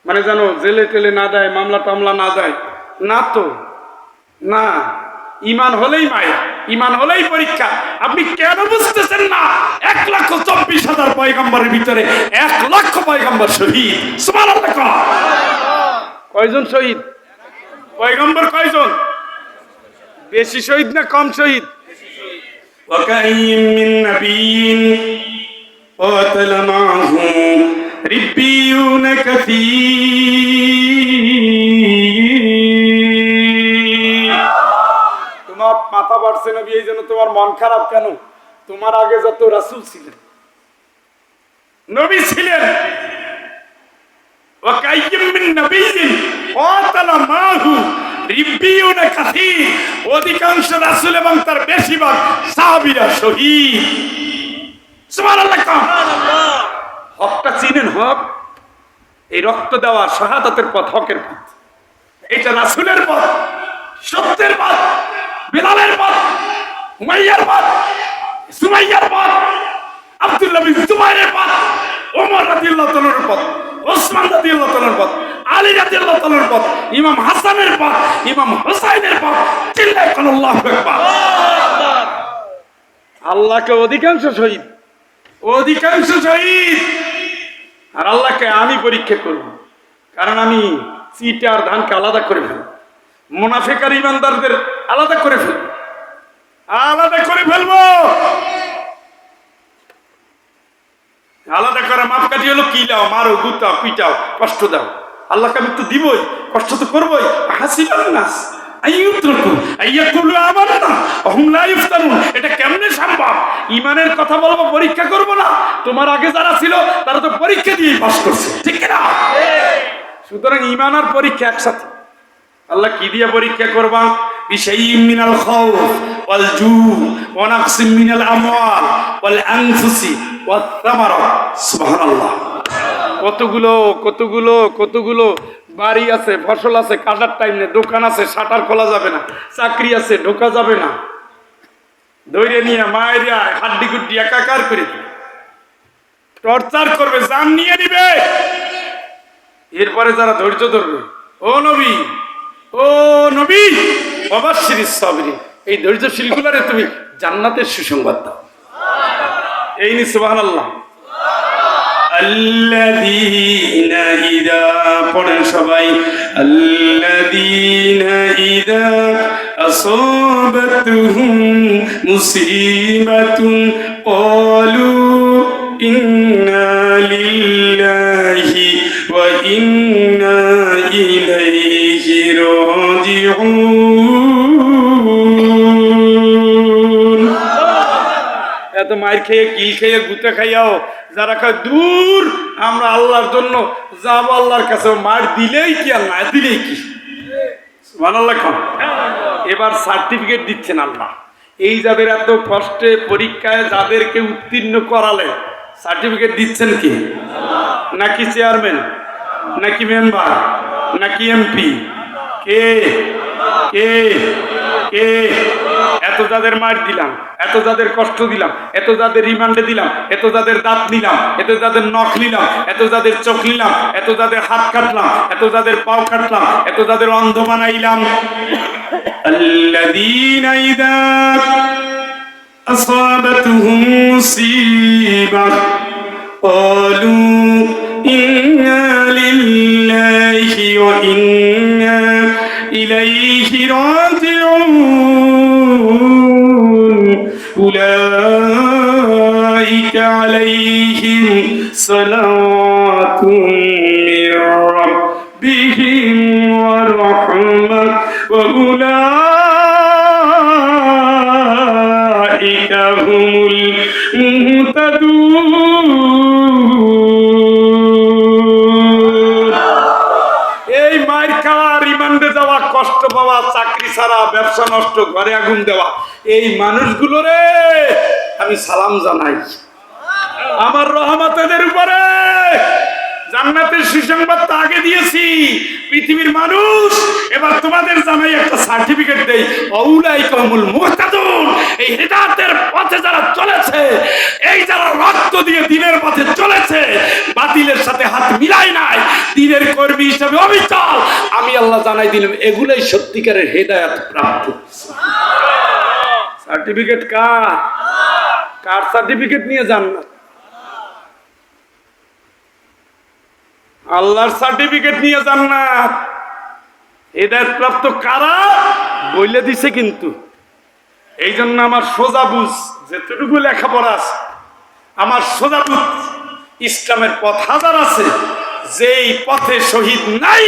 মানে জানো জেলে টেলে না দেয়, মামলা টামলা না দেয় না, তো না, ইমান হলেই মায়া, ইমান হলেই পরীক্ষা। আপনি কেন বুঝতেছেন না? 1,24,000 পয়গম্বরের ভিতরে 1,00,000 পয়গম্বর শহীদ। সুবহানাল্লাহ। কয়জন শহীদ? পয়গম্বর কয়জন? বেশি শহীদ না কম শহীদ? ওয়াকাইয়িম মিন নাবিয়্যিন ক্বাতালা মাআহু রিব্বিয়ুন কাসীর। তোমার মাথা বাড়ছে নবী, এই জন্য তোমার মন খারাপ কেন? তোমার আগে যত রাসূল ছিলেন, নবী ছিলেন, ওয়াকাইয়িম মিন নাবিয়্যিন ক্বাতালা মাআহু রিব্বিয়ুন কাসীর। অধিকাংশ রাসূল এবং তার বেশিরভাগ সাহাবীরা শহীদ। সুবহানাল্লাহ। হকটা চিনেন? হক এই রক্ত দেওয়া শাহাদাতের পথ, হকের পথ, এটা রাসূলের পথ, সত্যের পথ, বিলালের পথ, উমাইয়ার পথ, সুমাইয়ার পথ, আব্দুল্লাহ বিন জুবাইরের পথ, ওমর রাদিয়াল্লাহু তাআলার পথ, ওসমান রাদিয়াল্লাহু তাআলার পথ, আলী রাদিয়াল্লাহু তাআলার পথ, ইমাম হাসানের পথ, ইমাম হুসাইনের পথ। চিল্লায় কোন আল্লাহু আকবার। আল্লাহকে অধিকাংশ শহীদ, অধিকাংশ শহীদ। আর আল্লাহকে আমি পরীক্ষা করব, কারণ আমি চিটা আর ধানকে আলাদা করে ফেলব, মুনাফিক আর ইমানদারদের আলাদা করে ফেলব, আলাদা করে ফেলবো। আলাদা করা মাপকাঠি হলো কি? দাও, মারো, গুতাও, পিটাও, কষ্ট দাও। আল্লাহকে আমি তো দিবই, কষ্ট তো করবোই। হাসিবান নাস আইয়ুতরাকু আইয়াকুলু আমান্না ওয়া হুম লা ইফতানুন। এটা কেমনে সম্ভব? ঈমানের কথা বলবো, পরীক্ষা করব না? তোমার আগে যারা ছিল তারা তো পরীক্ষা দিয়ে পাস করছে, ঠিক কি না? সুতরাং ঈমান আর পরীক্ষা একসাথে। আল্লাহ কি দিয়ে পরীক্ষা করবা? বিশাইইম মিনাল খাউফ ওয়াল জু ওয়া নাকসিম মিনাল আমওয়াল ওয়াল আনফুসি ওয়াত তামারাত। সুবহানাল্লাহ। কতগুলো কতগুলো কতগুলো বাড়ি আছে, ফসল আছে, কাটার টাইম নেই, দোকান আছে, শাটার খোলা যাবে না, চাকরি আছে, ঢোকা যাবে না, ধৈর্য নিয়ে মায়েরা হাড্ডি গুড্ডি একাকার করে টর্চার করবে, জান নিয়ে নিবে। এরপরে যারা ধৈর্য ধরবে, ও নবী, ও নবী, ওয়াবাশশিরিস সাবিরিন, এই ধৈর্যশীলগুলোরে তুমি জান্নাতের সুসংবাদ দাও। এই নি সুবহানাল্লাহ। الذين إذا পড়েন সবাই, الذين إذا أصابتهم مصيبة قالوا إنا لله وإنا إليه راجعون এত মার খেয়ে কিল খেয়ে গুতে খাইয়াও যারা কয় দূর আমরা আল্লাহর জন্য যাবো আল্লাহর কাছে, মার দিলেই কি আর না দিলেই কি। সুবহানাল্লাহ। এবার সার্টিফিকেট দিচ্ছেন আল্লাহ। এই যাদের এত কষ্টে পরীক্ষায় যাদেরকে উত্তীর্ণ করালে সার্টিফিকেট দিচ্ছেন কি? নাকি চেয়ারম্যান, নাকি মেম্বার, নাকি এমপি? কে কে কে? এত যাদের মার দিলাম, এত যাদের কষ্ট দিলাম, এত যাদের রিমান্ডে দিলাম, এত যাদের দাঁত নিলাম, এত যাদের নখ নিলাম, এত যাদের চোখ নিলাম, এত যাদের হাত কাটলাম, এত যাদের পাও কাটলাম, এত যাদের অন্ধ বানাইলাম। আল্লাযীনা ইযা আসাবাতুহুম মুসীবাহ ক্বালু ইন্না লিল্লাহি ওয়া ইন্না ইলাইহি রাজিউন উলাইকা আলাইহিম সালাওয়াতুম মির রাব্বিহিম ওয়া রাহমাহ ওয়া উলাইকা হুমুল মুহতাদুন। এই মার খাওয়া, রিমান্ডে যাওয়া, কষ্ট পাওয়া, চাকরি ছাড়া, ব্যবসা নষ্ট, ঘরে আগুন দেওয়া, এই মানুষগুলোরে আমি সালাম জানাই। আমার রহমত এদের উপরে। জান্নাতের সুসংবাদ তো আগে দিয়েছি। পৃথিবীর মানুষ, এবার তোমাদের জানাই একটা সার্টিফিকেট দেই, আউলাইকা হুমুল মুহতাদুন। এই হেদায়েতের পথে যারা চলেছে, এই যারা রক্ত দিয়ে দ্বীনের পথে চলেছে, বাতিলের সাথে হাত মিলাই নাই, দ্বীনের কর্মী হিসেবে অবিচল, আমি আল্লাহ জানাই দিলাম এগুলাই সত্যিকারের হেদায়েত প্রাপ্ত। সার্টিফিকেট কার? কার সার্টিফিকেট নিয়ে জান্নাত? আল্লাহর সার্টিফিকেট নিয়ে জান্নাত। হেদায়েত প্রাপ্ত কারা বলে দিছে কিন্তু। এই জন্য আমার সোজা বুঝ, যেটুকু লেখাপড়া আছে আমার সোজা বুঝ, ইসলামের পথ হাজার আছে, যেই পথে শহীদ নাই,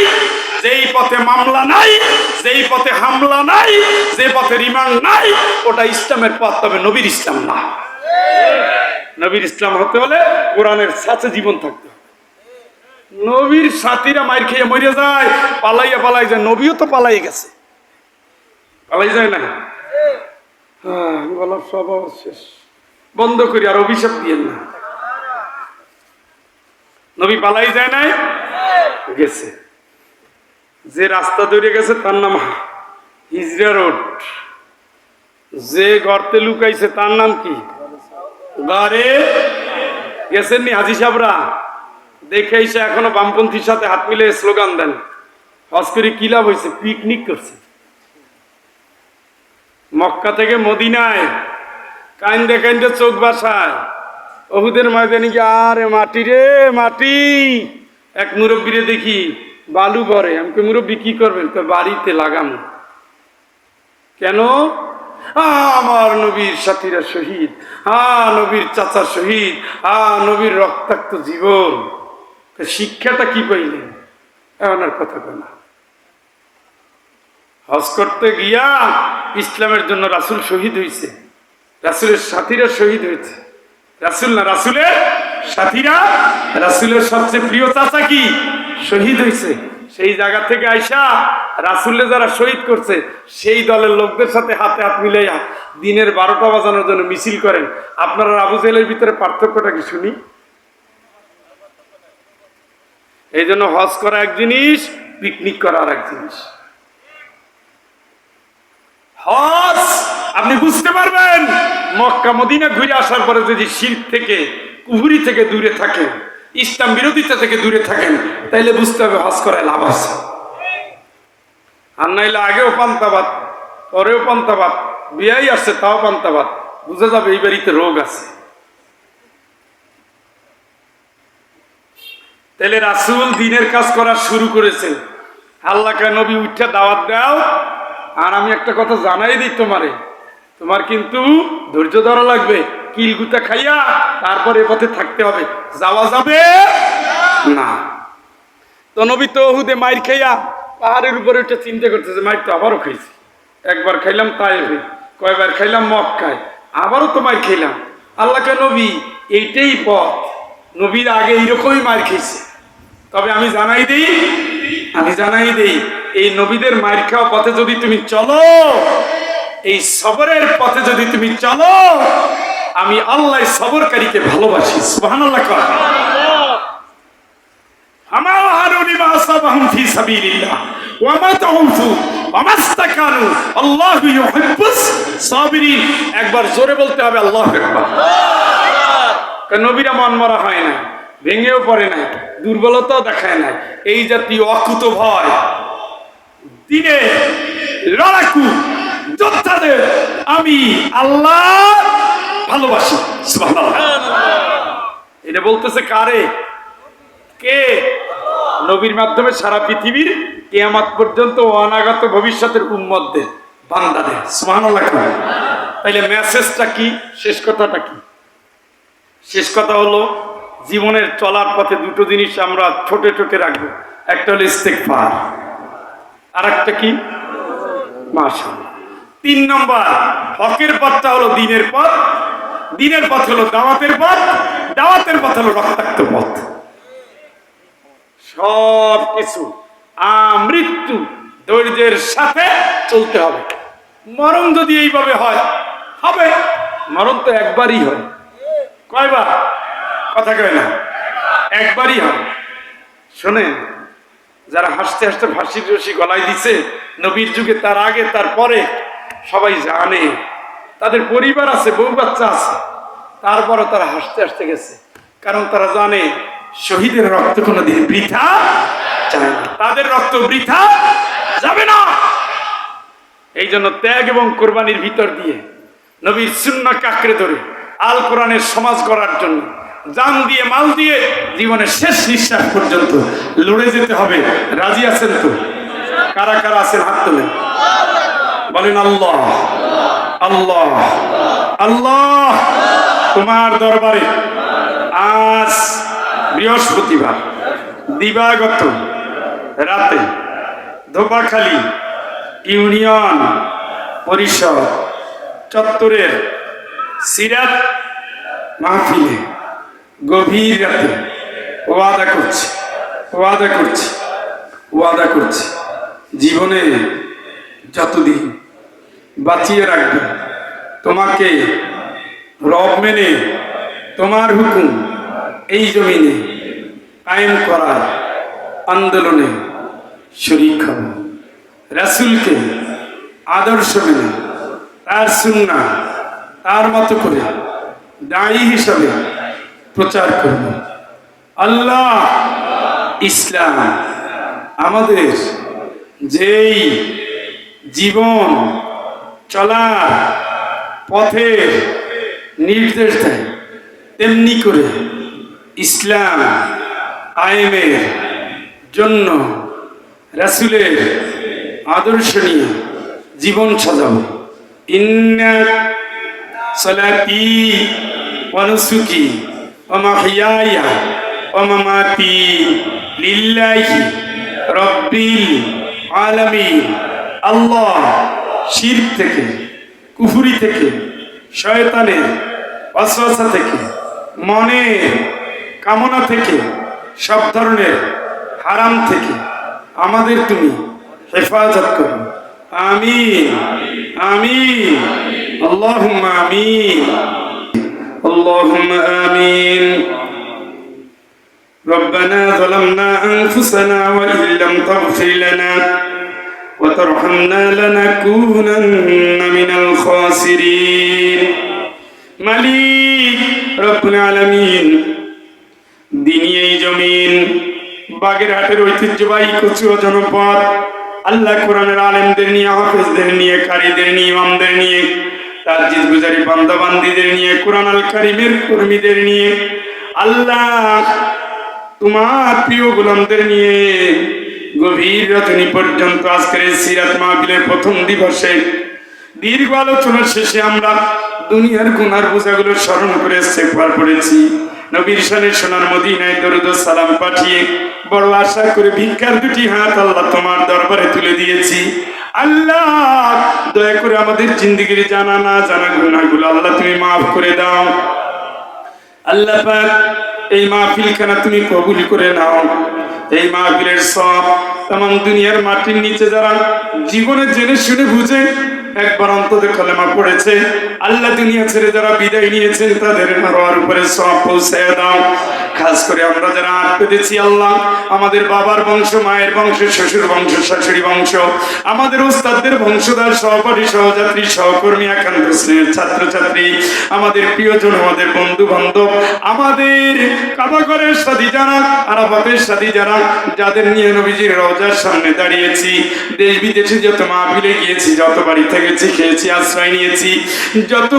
যেই পথে মামলা নাই, যেই পথে হামলা নাই, যে পথে রিমান্ড নাই, ওটা ইসলামের পথ, তবে নবীর ইসলাম না। নবীর ইসলাম হতে হলে কোরআনের সাথে জীবন থাকতে হবে। নবীর সাথীরা মাইর খেয়ে মরে যায়, পালাইয়া পালাই যায়, নবীও তো পালাই গেছে, পালাই যায় না। বলার স্বভাব শেষ, বন্ধ করি, আর অভিশাপ দিয়েন না। নবী পালাই যায় নাই, গেছে। যে রাস্তা ধরে গেছে তার নাম হিজরা রোড। যে গর্তে লুকাইছে তার নাম কি? গারে গেছেন নি হাজি সাহেবরা? দেখে এসে এখনো বামপন্থীর সাথে হাত মিলে স্লোগান দেন। হজ করে কি লাভ হয়েছে? পিকনিক করছে। মক্কা থেকে মদিনায় কাইন্দে কাইন্দে চোখ বাসায়, ওহুদের ময়দানে গিয়ে আরে মাটি রে মাটি। এক মুরব্বীরে দেখি বালু ভরে, আমি কই মুরব্বী কি করবেন? তো বাড়িতে লাগানো। কেন? আমার নবীর সাথীরা শহীদ, নবীর চাচা শহীদ, নবীর রক্তাক্ত জীবন। শিক্ষাটা কি পাইলেন? এমন আর কথা কেনা। হজ করতে গিয়া ইসলামের জন্য রাসূল শহীদ হয়েছে, রাসূলের সাথীরা শহীদ হয়েছে। রাসূল না, রাসূলের সাথীরা, রাসূলের সবচেয়ে প্রিয় চাচা কি শহীদ হয়েছে। সেই জায়গা থেকে আইসা রাসূলকে যারা শহীদ করছে সেই দলের লোকদের সাথে হাতে হাত মিলাইয়া দিনের 12টা বাজানোর জন্য মিছিল করেন। আপনারা আবু জেহেলের ভিতরে পার্থক্যটা কি শুনি? এই জন্য হজ করা এক জিনিস, পিকনিক করা আর এক জিনিস। হজ আপনি বুঝতে পারবেন মক্কা মদিনা ঘুরে আসার পরে যদি শিরক থেকে, কুফরি থেকে দূরে থাকেন, ইসলাম বিরোধিতা থেকে দূরে থাকেন, তাইলে বুঝতে হবে হজ করায় লাভ আছে। আর নাইলে আগেও পান্তাবাদ, পরেও পান্তাবাদ, বিয়াই আসছে তাও পান্তাবাদ, বুঝা যাবে এই বাড়িতে রোগ আছে। তাইলে রাসূল দ্বীনের কাজ করা শুরু করেছেন, আল্লাহকে নবী উঠে দাওয়াত দাও। আর আমি একটা কথা জানাই দিই তোমারে, তোমার কিন্তু ধৈর্য ধরা লাগবে। কিলগুতা খাইয়া তারপরে এ পথে থাকতে হবে, যাওয়া যাবে না। তো নবী তো ওহুদে মাইর খাইয়া পাহাড়ের উপরে উঠে চিন্তা করতেছে, মাইর তো আবারও খাইছি, একবার খাইলাম তায়েফে, কয়বার খাইলাম মক্কায়, আবারও তো মাইর খাইলাম। আল্লাহকে নবী এইটাই পথ, নবীর আগে এইরকমই মার খেয়েছে। তবে আমি জানাই দেই এই নবীদের মার খাওয়া পথে যদি তুমি চলো, এই সবরের পথে যদি তুমি চলো, আমি আল্লাহ সবরকারীকে ভালোবাসি। সুবহানাল্লাহ। আমার হারুনি মা সাবাহুম ফি সাবিলিল্লাহ ওয়া মা তাউফু ওয়া মাস্তাকানু আল্লাহু ইউহিব্বুস সাবিরিন। একবার জোরে বলতে হবে আল্লাহু আকবার। নবীরা মন মরা হয় না, ভেঙেও পড়ে নাই, দুর্বলতাও দেখায় নাই। এই জাতীয় অকুত ভয় দিনে লড়াকু যোদ্ধাদের আমি আল্লাহ ভালোবাসি। সুবহানাল্লাহ। এটা বলতেছে কারে? কে? নবীর মাধ্যমে সারা পৃথিবীর কিয়ামত পর্যন্ত অনাগত ভবিষ্যতের উম্মতদের, বান্দাদের। সুবহানাল্লাহ। তাইলে মেসেজটা কি? শেষ কথাটা কি? শেষ কথা হলো, জীবনের চলার পথে দুটো জিনিস আমরা ঠোঁটে ঠোঁটে রাখবো। একটা হলো ইস্তেগফার, আর একটা কি? মাশাআল্লাহ। 3 নম্বর হকের পথটা হলো দিনের পথ, দিনের পথ হলো দাওয়াতের পথ, দাওয়াতের পথ হলো রক্তাক্ত পথ। সব কিছু মৃত্যু ধৈর্যের সাথে চলতে হবে। মরণ যদি এইভাবে হয়, হবে। মরণ তো একবারই হয়। কয়বার? কথা কয় না, একবারই হয়। শোনেন, যারা হাসতে হাসতে ফাঁসির রশি গলায় দিছে নবীর যুগে, তার আগে তার পরে, সবাই জানে। তাদের পরিবার আছে, বউ বাচ্চা আছে, তারপরও তারা হাসতে হাসতে গেছে। কারণ তারা জানে শহীদের রক্ত কোনোদিন বৃথা যায় না, তাদের রক্ত বৃথা যাবে না। এই জন্য ত্যাগ এবং কোরবানির ভিতর দিয়ে নবীর সুন্নাহকে আঁকড়ে ধরে আল কোরআনের সমাজ গড়ার জন্য জান দিয়ে মাল দিয়ে জীবনের শেষ নিঃশ্বাস পর্যন্ত লড়ে যেতে হবে। রাজি আছেন তো? কারা কারা আছেন হাত তোলেন, বলেন আল্লাহ আল্লাহ আল্লাহ। তোমার দরবারে আজ বৃহস্পতিবার দিবাগত রাতে ধোপাখালী ইউনিয়ন পরিষদ চত্বরের সিরাত মাহফিলে গভীর রাতে ওয়াদা করছি জীবনে যতদিন বাঁচিয়ে রাখবে, তোমাকে রব মেনে তোমার হুকুম এই জমিনে কায়েম করার আন্দোলনে শরীক হব। রাসূলকে আদর্শ মেনে তার সুন্নাহ তার মতো করে দায়ী হিসাবে প্রচার করব। আল্লাহ ইসলাম আমাদের যেই জীবন চলার পথের নির্দেশ দেয়, তেমনি করে ইসলাম কায়েমের জন্য রাসূলের আদর্শ নিয়ে জীবন সাজাবো। ইন্না সালাতি ওয়া নুসুকি ওয়া মাহইয়ায়া ওয়া মামাতি লিল্লাহি রাব্বিল আলামিন। আল্লাহ শিরক থেকে, কুফরি থেকে, শয়তানের ওয়াসওয়াসা থেকে, মনের কামনা থেকে, সব ধরনের হারাম থেকে আমাদের তুমি হেফাজত করো। আমিন আমিন আল্লাহুম্মা আমিন আল্লাহুম্মা আমিন। ربنا ظلمنا أنفسنا وإن لم تغفر لنا وترحمنا لنكونن من الخاسرين। মালিক রব্বুল আলামিন, দিনী এই জমিন বাগেরহাটের ঐতিহ্যবাহী কচুয়া জনপদ, আল্লাহ কোরআনের আলেমদের নিয়ে, হাফেজদের নিয়ে, কারীদের নিয়ে, ইমামদের নিয়ে, তাজিদ গুজারি বান্দা বান্দীদের নিয়ে, কোরআন আল কারীমের কর্মীদের নিয়ে, আল্লাহ তোমার প্রিয় গোলামদের নিয়ে গভীর রজনী পর্যন্ত আজকের এই সিরাত মাহফিলের প্রথম দিবসে দীর্ঘ আলোচনার শেষে আমরা দুনিয়ার গুনার বোঝাগুলো স্মরণ করে ইস্তেগফার পড়েছি। নবীর শানে সোনার মদিনায় দরুদ ও সালাম পাঠিয়ে বড় আশা করে ভিক্ষার দুটি হাত আল্লাহ তোমার দরবারে তুলে দিয়েছি। আল্লাহ দয়া করে আমাদের জিন্দেগির জানা না জানা গুনাহগুলো আল্লাহ তুমি মাফ করে দাও। আল্লাহ পাক এই মাহফিলখানা তুমি কবুল করে নাও। এই মাহফিলের সব তামাম দুনিয়ার মাটির নিচে যারা জীবনে জেনে শুনে বুঝে একবার অন্তত কলেমা পড়েছে, আল্লাহ দুনিয়া ছেড়ে যারা বিদায় নিয়েছেন তাদের মারোয়ার উপরে সব পৌঁছায় দাও। খাস করে আমরা যারা আট পেতেছি আল্লাহ, আমাদের বাবার বংশ, মায়ের বংশ, শ্বশুর বংশ, শাশুড়ি বংশ, আমাদের উস্তাদদের বংশধর, সহপাঠী, সহযাত্রী, সহকর্মী, একান্ত স্নেহের ছাত্রছাত্রী, আমাদের প্রিয়জন, আমাদের বন্ধু বান্ধব, আমাদের কাবাগরের সাথী যারা, আরাফাতের সাথী যারা, যাদের নিয়ে নবীজির রওজার সামনে দাঁড়িয়েছি, দেশ বিদেশে যত মাহফিলে গিয়েছি, যত বাড়ি থেকেছি, খেয়েছি, আশ্রয় নিয়েছি, যত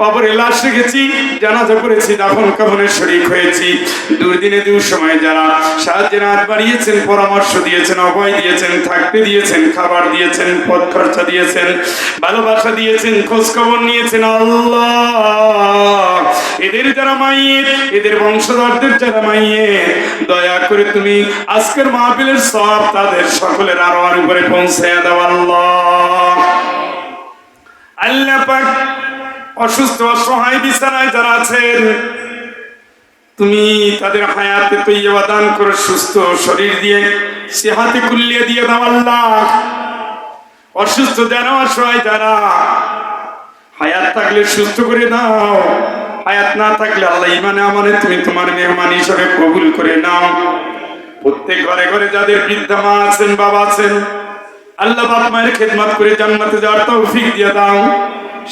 কবরে লাশ রেখেছি, জানাজা করেছি, দাফন কাফনের শরীক হয়েছি, দুর্দিনে দুঃসময়ে যারা সাহায্যের হাত বাড়িয়েছেন, পরামর্শ দিয়েছেন, অভয় দিয়েছেন, থাকতে দিয়েছেন, খাবার দিয়েছেন, পথ খরচা দিয়েছেন, ভালোবাসা দিয়েছেন, খোঁজ খবর নিয়েছেন, আল্লাহ এদের যারা মাইয়ের, এদের বংশধরদের যারা মাইয়ের, দয়া করে তুমি আজকের মাহফিলের সব তাদের সকলের আরোয়ার উপরে পৌঁছে দাও। আল্লাহ আল্লাহ পাক অসুস্থ অসহায় বিছানায় যারা আছেন তুমি তাদের হায়াতে তৈয়বা দান করে সুস্থ শরীর দিয়ে সেহাতে কুল্লিয়ে দিয়ে দাও। আল্লাহ অসুস্থ যারা, অসহায় যারা, হায়াত থাকলে সুস্থ করে দাও, হায়াত না থাকলে আল্লাহ ইমানে আমানে তুমি তোমার মেহমান হিসেবে কবুল করে নাও। প্রত্যেক ঘরে ঘরে যাদের বৃদ্ধা মা আছেন, বাবা আছেন, আল্লাহ বাপ মায়ের খেদমত করে জান্নাতে যাওয়ার তৌফিক দিয়ে দাও।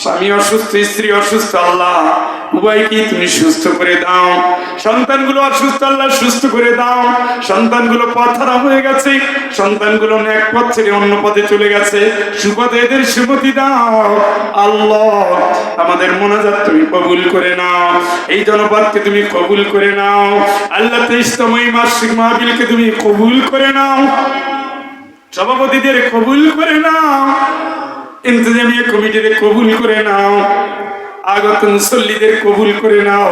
স্বামী অসুস্থ, স্ত্রী অসুস্থ, আল্লাহ উভয়কেই তুমি সুস্থ করে দাও। সন্তানগুলো অসুস্থ, আল্লাহ সুস্থ করে দাও। সন্তানগুলো পথহারা হয়ে গেছে, সন্তানগুলো নেক পথ ছেড়ে অন্য পথে চলে গেছে, সুপথে এদের সুমতি দাও। আল্লাহ আমাদের মোনাজাত তুমি কবুল করে নাও, এই জনপদকে তুমি কবুল করে নাও। আল্লাহ 23তম মাসিক মাহফিলকে তুমি কবুল করে নাও, সভাপতিদের কবুল করে নাও, ইন্তেজামিয়া কমিটিদের কবুল করে নাও, আগত মুসল্লিদের কবুল করে নাও।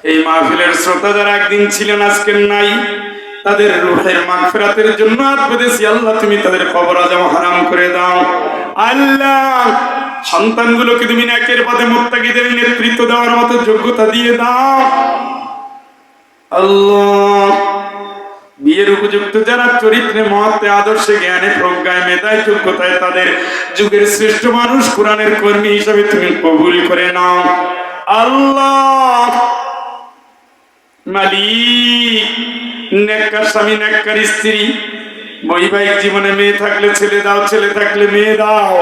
এই মাহফিলের শ্রোতা যারা একদিন ছিলেন আজকের নাই, তাদের রূহের মাগফিরাতের জন্য আত্মদেশী আল্লাহ তুমি তাদের কবর আজম হারাম করে দাও। আল্লাহ সন্তানগুলোকে তুমি নেকের পথে মুত্তাকিদের নেতৃত্ব দেওয়ার মতো যোগ্যতা দিয়ে দাও। আল্লাহ বিয়ের উপযুক্ত যারা, চরিত্রে, মহত্বে, আদর্শে, জ্ঞানে, প্রজ্ঞায়, মেধায়, যোগ্যতায় তাদের যুগের শ্রেষ্ঠ মানুষ, কোরআনের কর্মী হিসাবে তুমি কবুল করে নাও। আল্লাহ মালিক নেককার স্বামী, নেককার স্ত্রী, বৈবাহিক জীবনে মেয়ে থাকলে ছেলে দাও, ছেলে থাকলে মেয়ে দাও।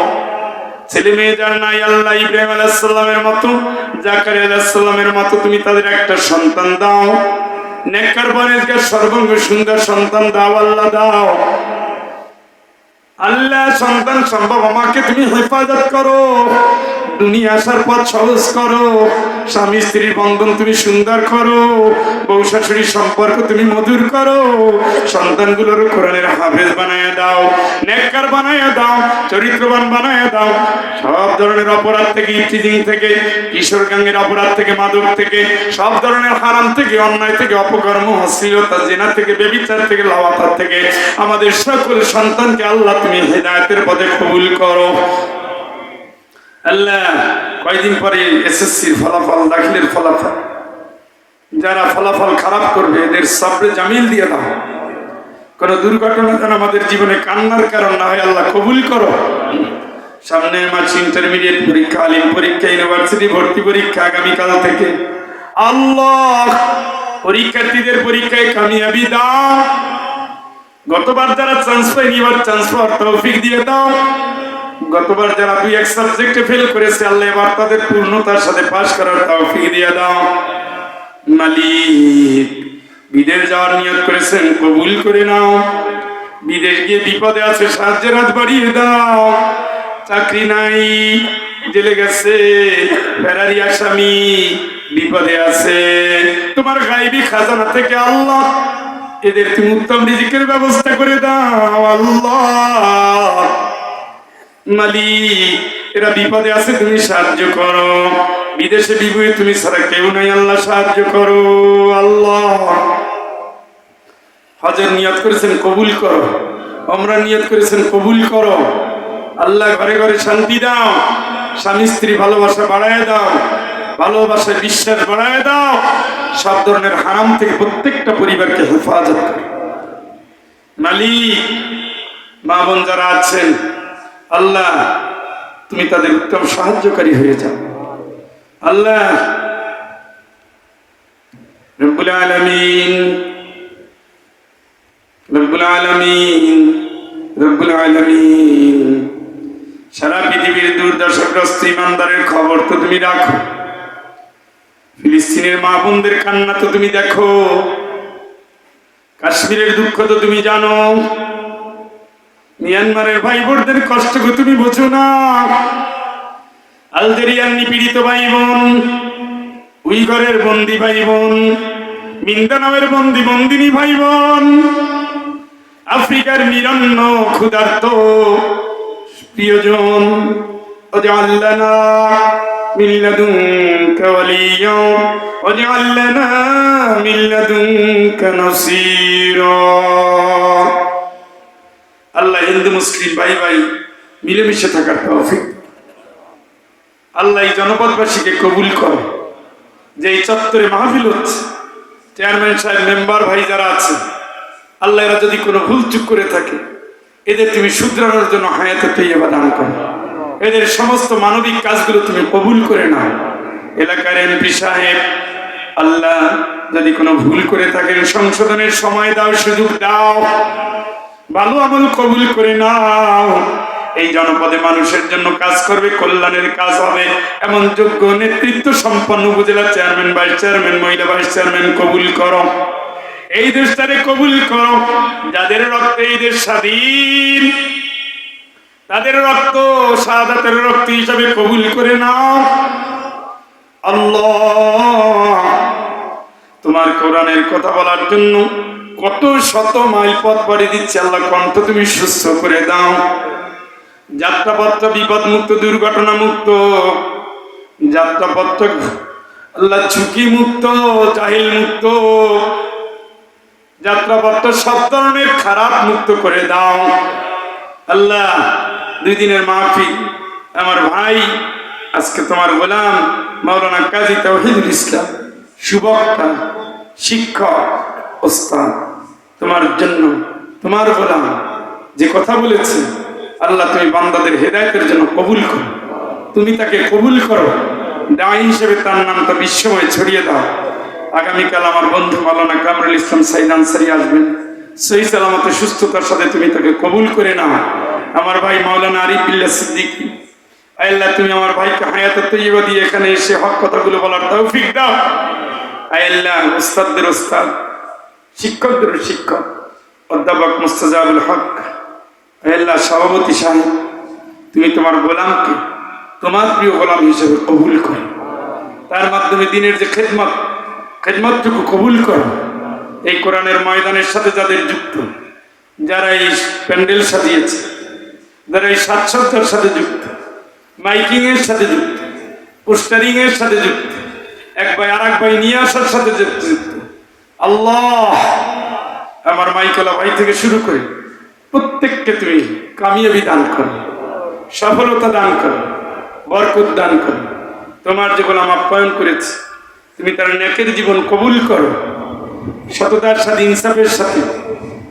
ছেলে মেয়ে যার নাই আল্লাহ ইব্রাহিম আলাইহিস সালামের মতো, জাকারিয়া আলাইহিস সালামের মতো তুমি তাদের একটা সন্তান দাও। নেককার পরেজগার সর্বাঙ্গ সুন্দর সন্তান দাও আল্লাহ, দাও। আল্লাহ সন্তান সম্ভব আমাকে তুমি হেফাজত করো, দুনিয়া আসার পথ সহজ করো, স্বামী স্ত্রীর বন্ধন তুমি সুন্দর করো, বউ শাশুড়ির সম্পর্ক তুমি মধুর করো, সন্তানগুলোর কোরআনের হাফেজ বানায় দাও, নেককার বানায় দাও, চরিত্রবান বানায় দাও। সব ধরনের অপরাধ থেকে, ইফতিজিং থেকে, কিশোর গ্যাংয়ের অপরাধ থেকে, মাদক থেকে, সব ধরনের হারাম থেকে, অন্যায় থেকে, অপকর্ম, অশ্লীলতা, জিনা থেকে, ব্যভিচার থেকে, লাওয়াতার থেকে আমাদের সকল সন্তানকে আল্লাহ তুমি হেদায়েতের পথে কবুল করো। আল্লাহ কয়দিন পরে এসএসসির ফলাফল, দাখিলের ফলাফল, যারা ফলাফল খারাপ করবে এদের সবরে জামিল দিয়ে দাও। কোন দুর্ঘটনা যেন আমাদের জীবনে কান্নার কারণ না হয়, আল্লাহ কবুল করো। সামনে মাস ইন্টারমিডিয়েট পরীক্ষা, আলিম পরীক্ষা, ইউনিভার্সিটি ভর্তি পরীক্ষা আগামীকাল থেকে। আল্লাহ পরীক্ষার্থীদের পরীক্ষায় কামিয়াবি দাও। গতবার যারা চান্স পায়নি এবার চান্স পাওয়ার তৌফিক দিয়ে দাও। গতবার যারা 2-1 সাবজেক্টে ফেল করেছে আল্লাহ এবার তাদের পূর্ণতার সাথে পাশ করার তৌফিক দিয়ে দাও। মালিক বিদেশ যাওয়ার নিয়ত করেছেন কবুল করে নাও। বিদেশ গিয়ে বিপদে আছে সাহায্যের হাত বাড়িয়ে দাও। চাকরি নাই, জেলে গেছে, ফেরারি আসামি, বিপদে আছে, তোমার গায়বী খাজানা থেকে আল্লাহ এদের তুমি উত্তম রিজিকের ব্যবস্থা করে দাও আল্লাহ। মালিক, এরা বিপদে আছে, তুমি সাহায্য করো। বিদেশে বিভুয়ে তুমি ছাড়া কেউ নাই, আল্লাহ সাহায্য করো আল্লাহ। হজের নিয়ত করেছেন, কবুল করো। ওমরা নিয়ত করেছেন, কবুল করো আল্লাহ। ঘরে ঘরে শান্তি দাও, স্বামী স্ত্রী ভালোবাসা বাড়ায় দাও, ভালোবাসায় বিশ্বাস বাড়ায় দাও। সব ধরনের হারাম থেকে প্রত্যেকটা পরিবারকে হেফাজত করো মালিক। মা বোন যারা আছেন আল্লাহ, তুমি তাদের উত্তম সাহায্যকারী হয়ে যাও আল্লাহ। রব্বুল আলামিন, রব্বুল আলামিন, রব্বুল আলামিন। সারা পৃথিবীর দুর্দশাগ্রস্ত ইমানদারের খবর তো তুমি রাখো, ফিলিস্তিনের মা বোনদের কান্না তো তুমি দেখো, কাশ্মীরের দুঃখ তো তুমি জানো, মিয়ানমারের ভাই বোনদের কষ্টকে তুমি বোঝো না, আলজেরিয়ার নিপীড়িত ভাই বোন, উইঘরের বন্দি ভাই বোন, মিন্দানাওয়ের বন্দিনী ভাই বোন, আফ্রিকার নিরন্ন ক্ষুধার্ত প্রিয়জন, ওয়াজআল লানা মিন লাদুনকা ওয়ালিয়্যা ওয়াজআল লানা মিন লাদুনকা নাসীরা। আল্লাহ হিন্দু মুসলিম ভাই ভাই মিলেমিশে থাকার তৌফিক আল্লাহ। এই জনপদবাসীকে কবুল করো। যে এই চত্বরে মাহফিল হচ্ছে, চেয়ারম্যান সাহেব, মেম্বার ভাই যারা আছে আল্লাহ, এরা যদি কোনো ভুল চুক করে থাকে এদের তুমি শুধরানোর জন্য হায়াতে তৈয়বা দান করো। এদের সমস্ত মানবিক কাজগুলো তুমি কবুল করে নাও। এলাকার এমপি সাহেব আল্লাহ, যদি কোনো ভুল করে থাকেন সংশোধনের সময় দাও, সুযোগ দাও, ভালো আমল কবুল করে নাও। এই জনপদে মানুষের জন্য কাজ করবে, কল্যাণের কাজ হবে এমন যোগ্য নেতৃত্ব সম্পন্ন উপজেলা চেয়ারম্যান, ভাইস চেয়ারম্যান, মহিলা ভাইস চেয়ারম্যান কবুল করো। এই দেশটারে কবুল করো। যাদের রক্তে এই দেশ স্বাধীন, তাদের রক্ত শাহাদাতের রক্ত হিসাবে কবুল করে নাও আল্লাহ। তোমার কোরআনের কথা বলার জন্য কত শত মাইল পথ পাড়ি দিচ্ছে আল্লাহ, কণ্ঠ তুমি সুস্থ করে দাও। যাত্রাপথ বিপদ মুক্ত, দুর্ঘটনা মুক্ত যাত্রাপথ আল্লাহ, ঝুঁকি মুক্ত, জাহিল মুক্ত যাত্রাপথ, সব ধরনের খারাপ মুক্ত করে দাও আল্লাহ। 2 দিনের মাহফিল, আমার ভাই আজকে তোমার গোলাম মাওলানা কাজী তাওহীদুল ইসলাম, সুবক্তা, শিক্ষক, ওস্তাদ, তোমার জন্য তোমার গোলাম যে কথা বলেছে আল্লাহ, তুমি বান্দাদের হেদায়েতের জন্য কবুল করো। তুমি তাকে কবুল করো, দায়ী হিসেবে তার নামটা বিশ্বময় ছড়িয়ে দাও। আগামীকাল আমার বন্ধু মাওলানা কামরুল ইসলাম সাইদ আনসারী আসবেন, সহি সালামতে সুস্থতার সাথে তুমি তাকে কবুল করে নাও। আমার ভাই মাওলানা আরিফ বিল্লাহ সিদ্দিকী, আল্লাহ তুমি আমার ভাইকে হায়াতে তৈয়বা দিয়ে এখানে এসে হক কথাগুলো বলার তৌফিক দাও। আল্লাহ উস্তাদদের উস্তাদ, শিক্ষকদের শিক্ষক অধ্যাপক মুস্তাজাবুল হক, আল্লাহ সভাপতি সাহেব, তুমি তোমার গোলামকে তোমার প্রিয় গোলাম হিসেবে কবুল করো। তার মাধ্যমে দিনের যে খেদমতটুকু কবুল করো। এই কোরআনের ময়দানের সাথে যাদের যুক্ত, যারা এই প্যান্ডেল সাজিয়েছে, যারা এই সাজসজ্জার সাথে যুক্ত, মাইকিং এর সাথে যুক্ত, পোস্টারিং এর সাথে যুক্ত, এক ভাই আর এক ভাই নিয়ে আসার সাথে যুক্ত, আল্লাহ আমার মাইকলা ভাই থেকে শুরু করে প্রত্যেককে তুমি কামিয়াবি দান করো, সফলতা দান করো, বরকত দান করো। তোমার যে গোলাম আপ্যায়ন করেছে তুমি তার নেকের জীবন কবুল করো। সততার সাথে, ইনসাফের সাথে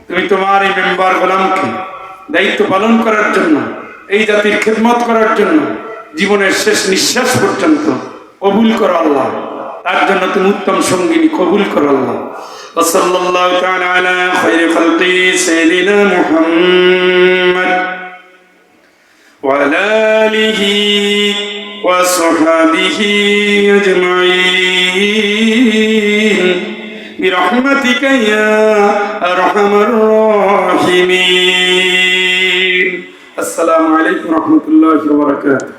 তুমি তোমার এই মেম্বার গোলামকে দায়িত্ব পালন করার জন্য, এই জাতির খেদমত করার জন্য জীবনের শেষ নিঃশ্বাস পর্যন্ত কবুল করো আল্লাহ। তার জন্য তুমি উত্তম সঙ্গিনী কবুল করো আল্লাহ। সাল্লাল্লাহু তাআলা আলা খায়রি খালকি সাইয়্যিদিনা মুহাম্মদ ওয়া আলা আলিহি ওয়া সাহবিহি আজমাইন বিরহমাতিকা ইয়া আরহামার রাহিমিন। আসসালামু আলাইকুম ওয়া রাহমাতুল্লাহি ওয়া বারাকাতুহু।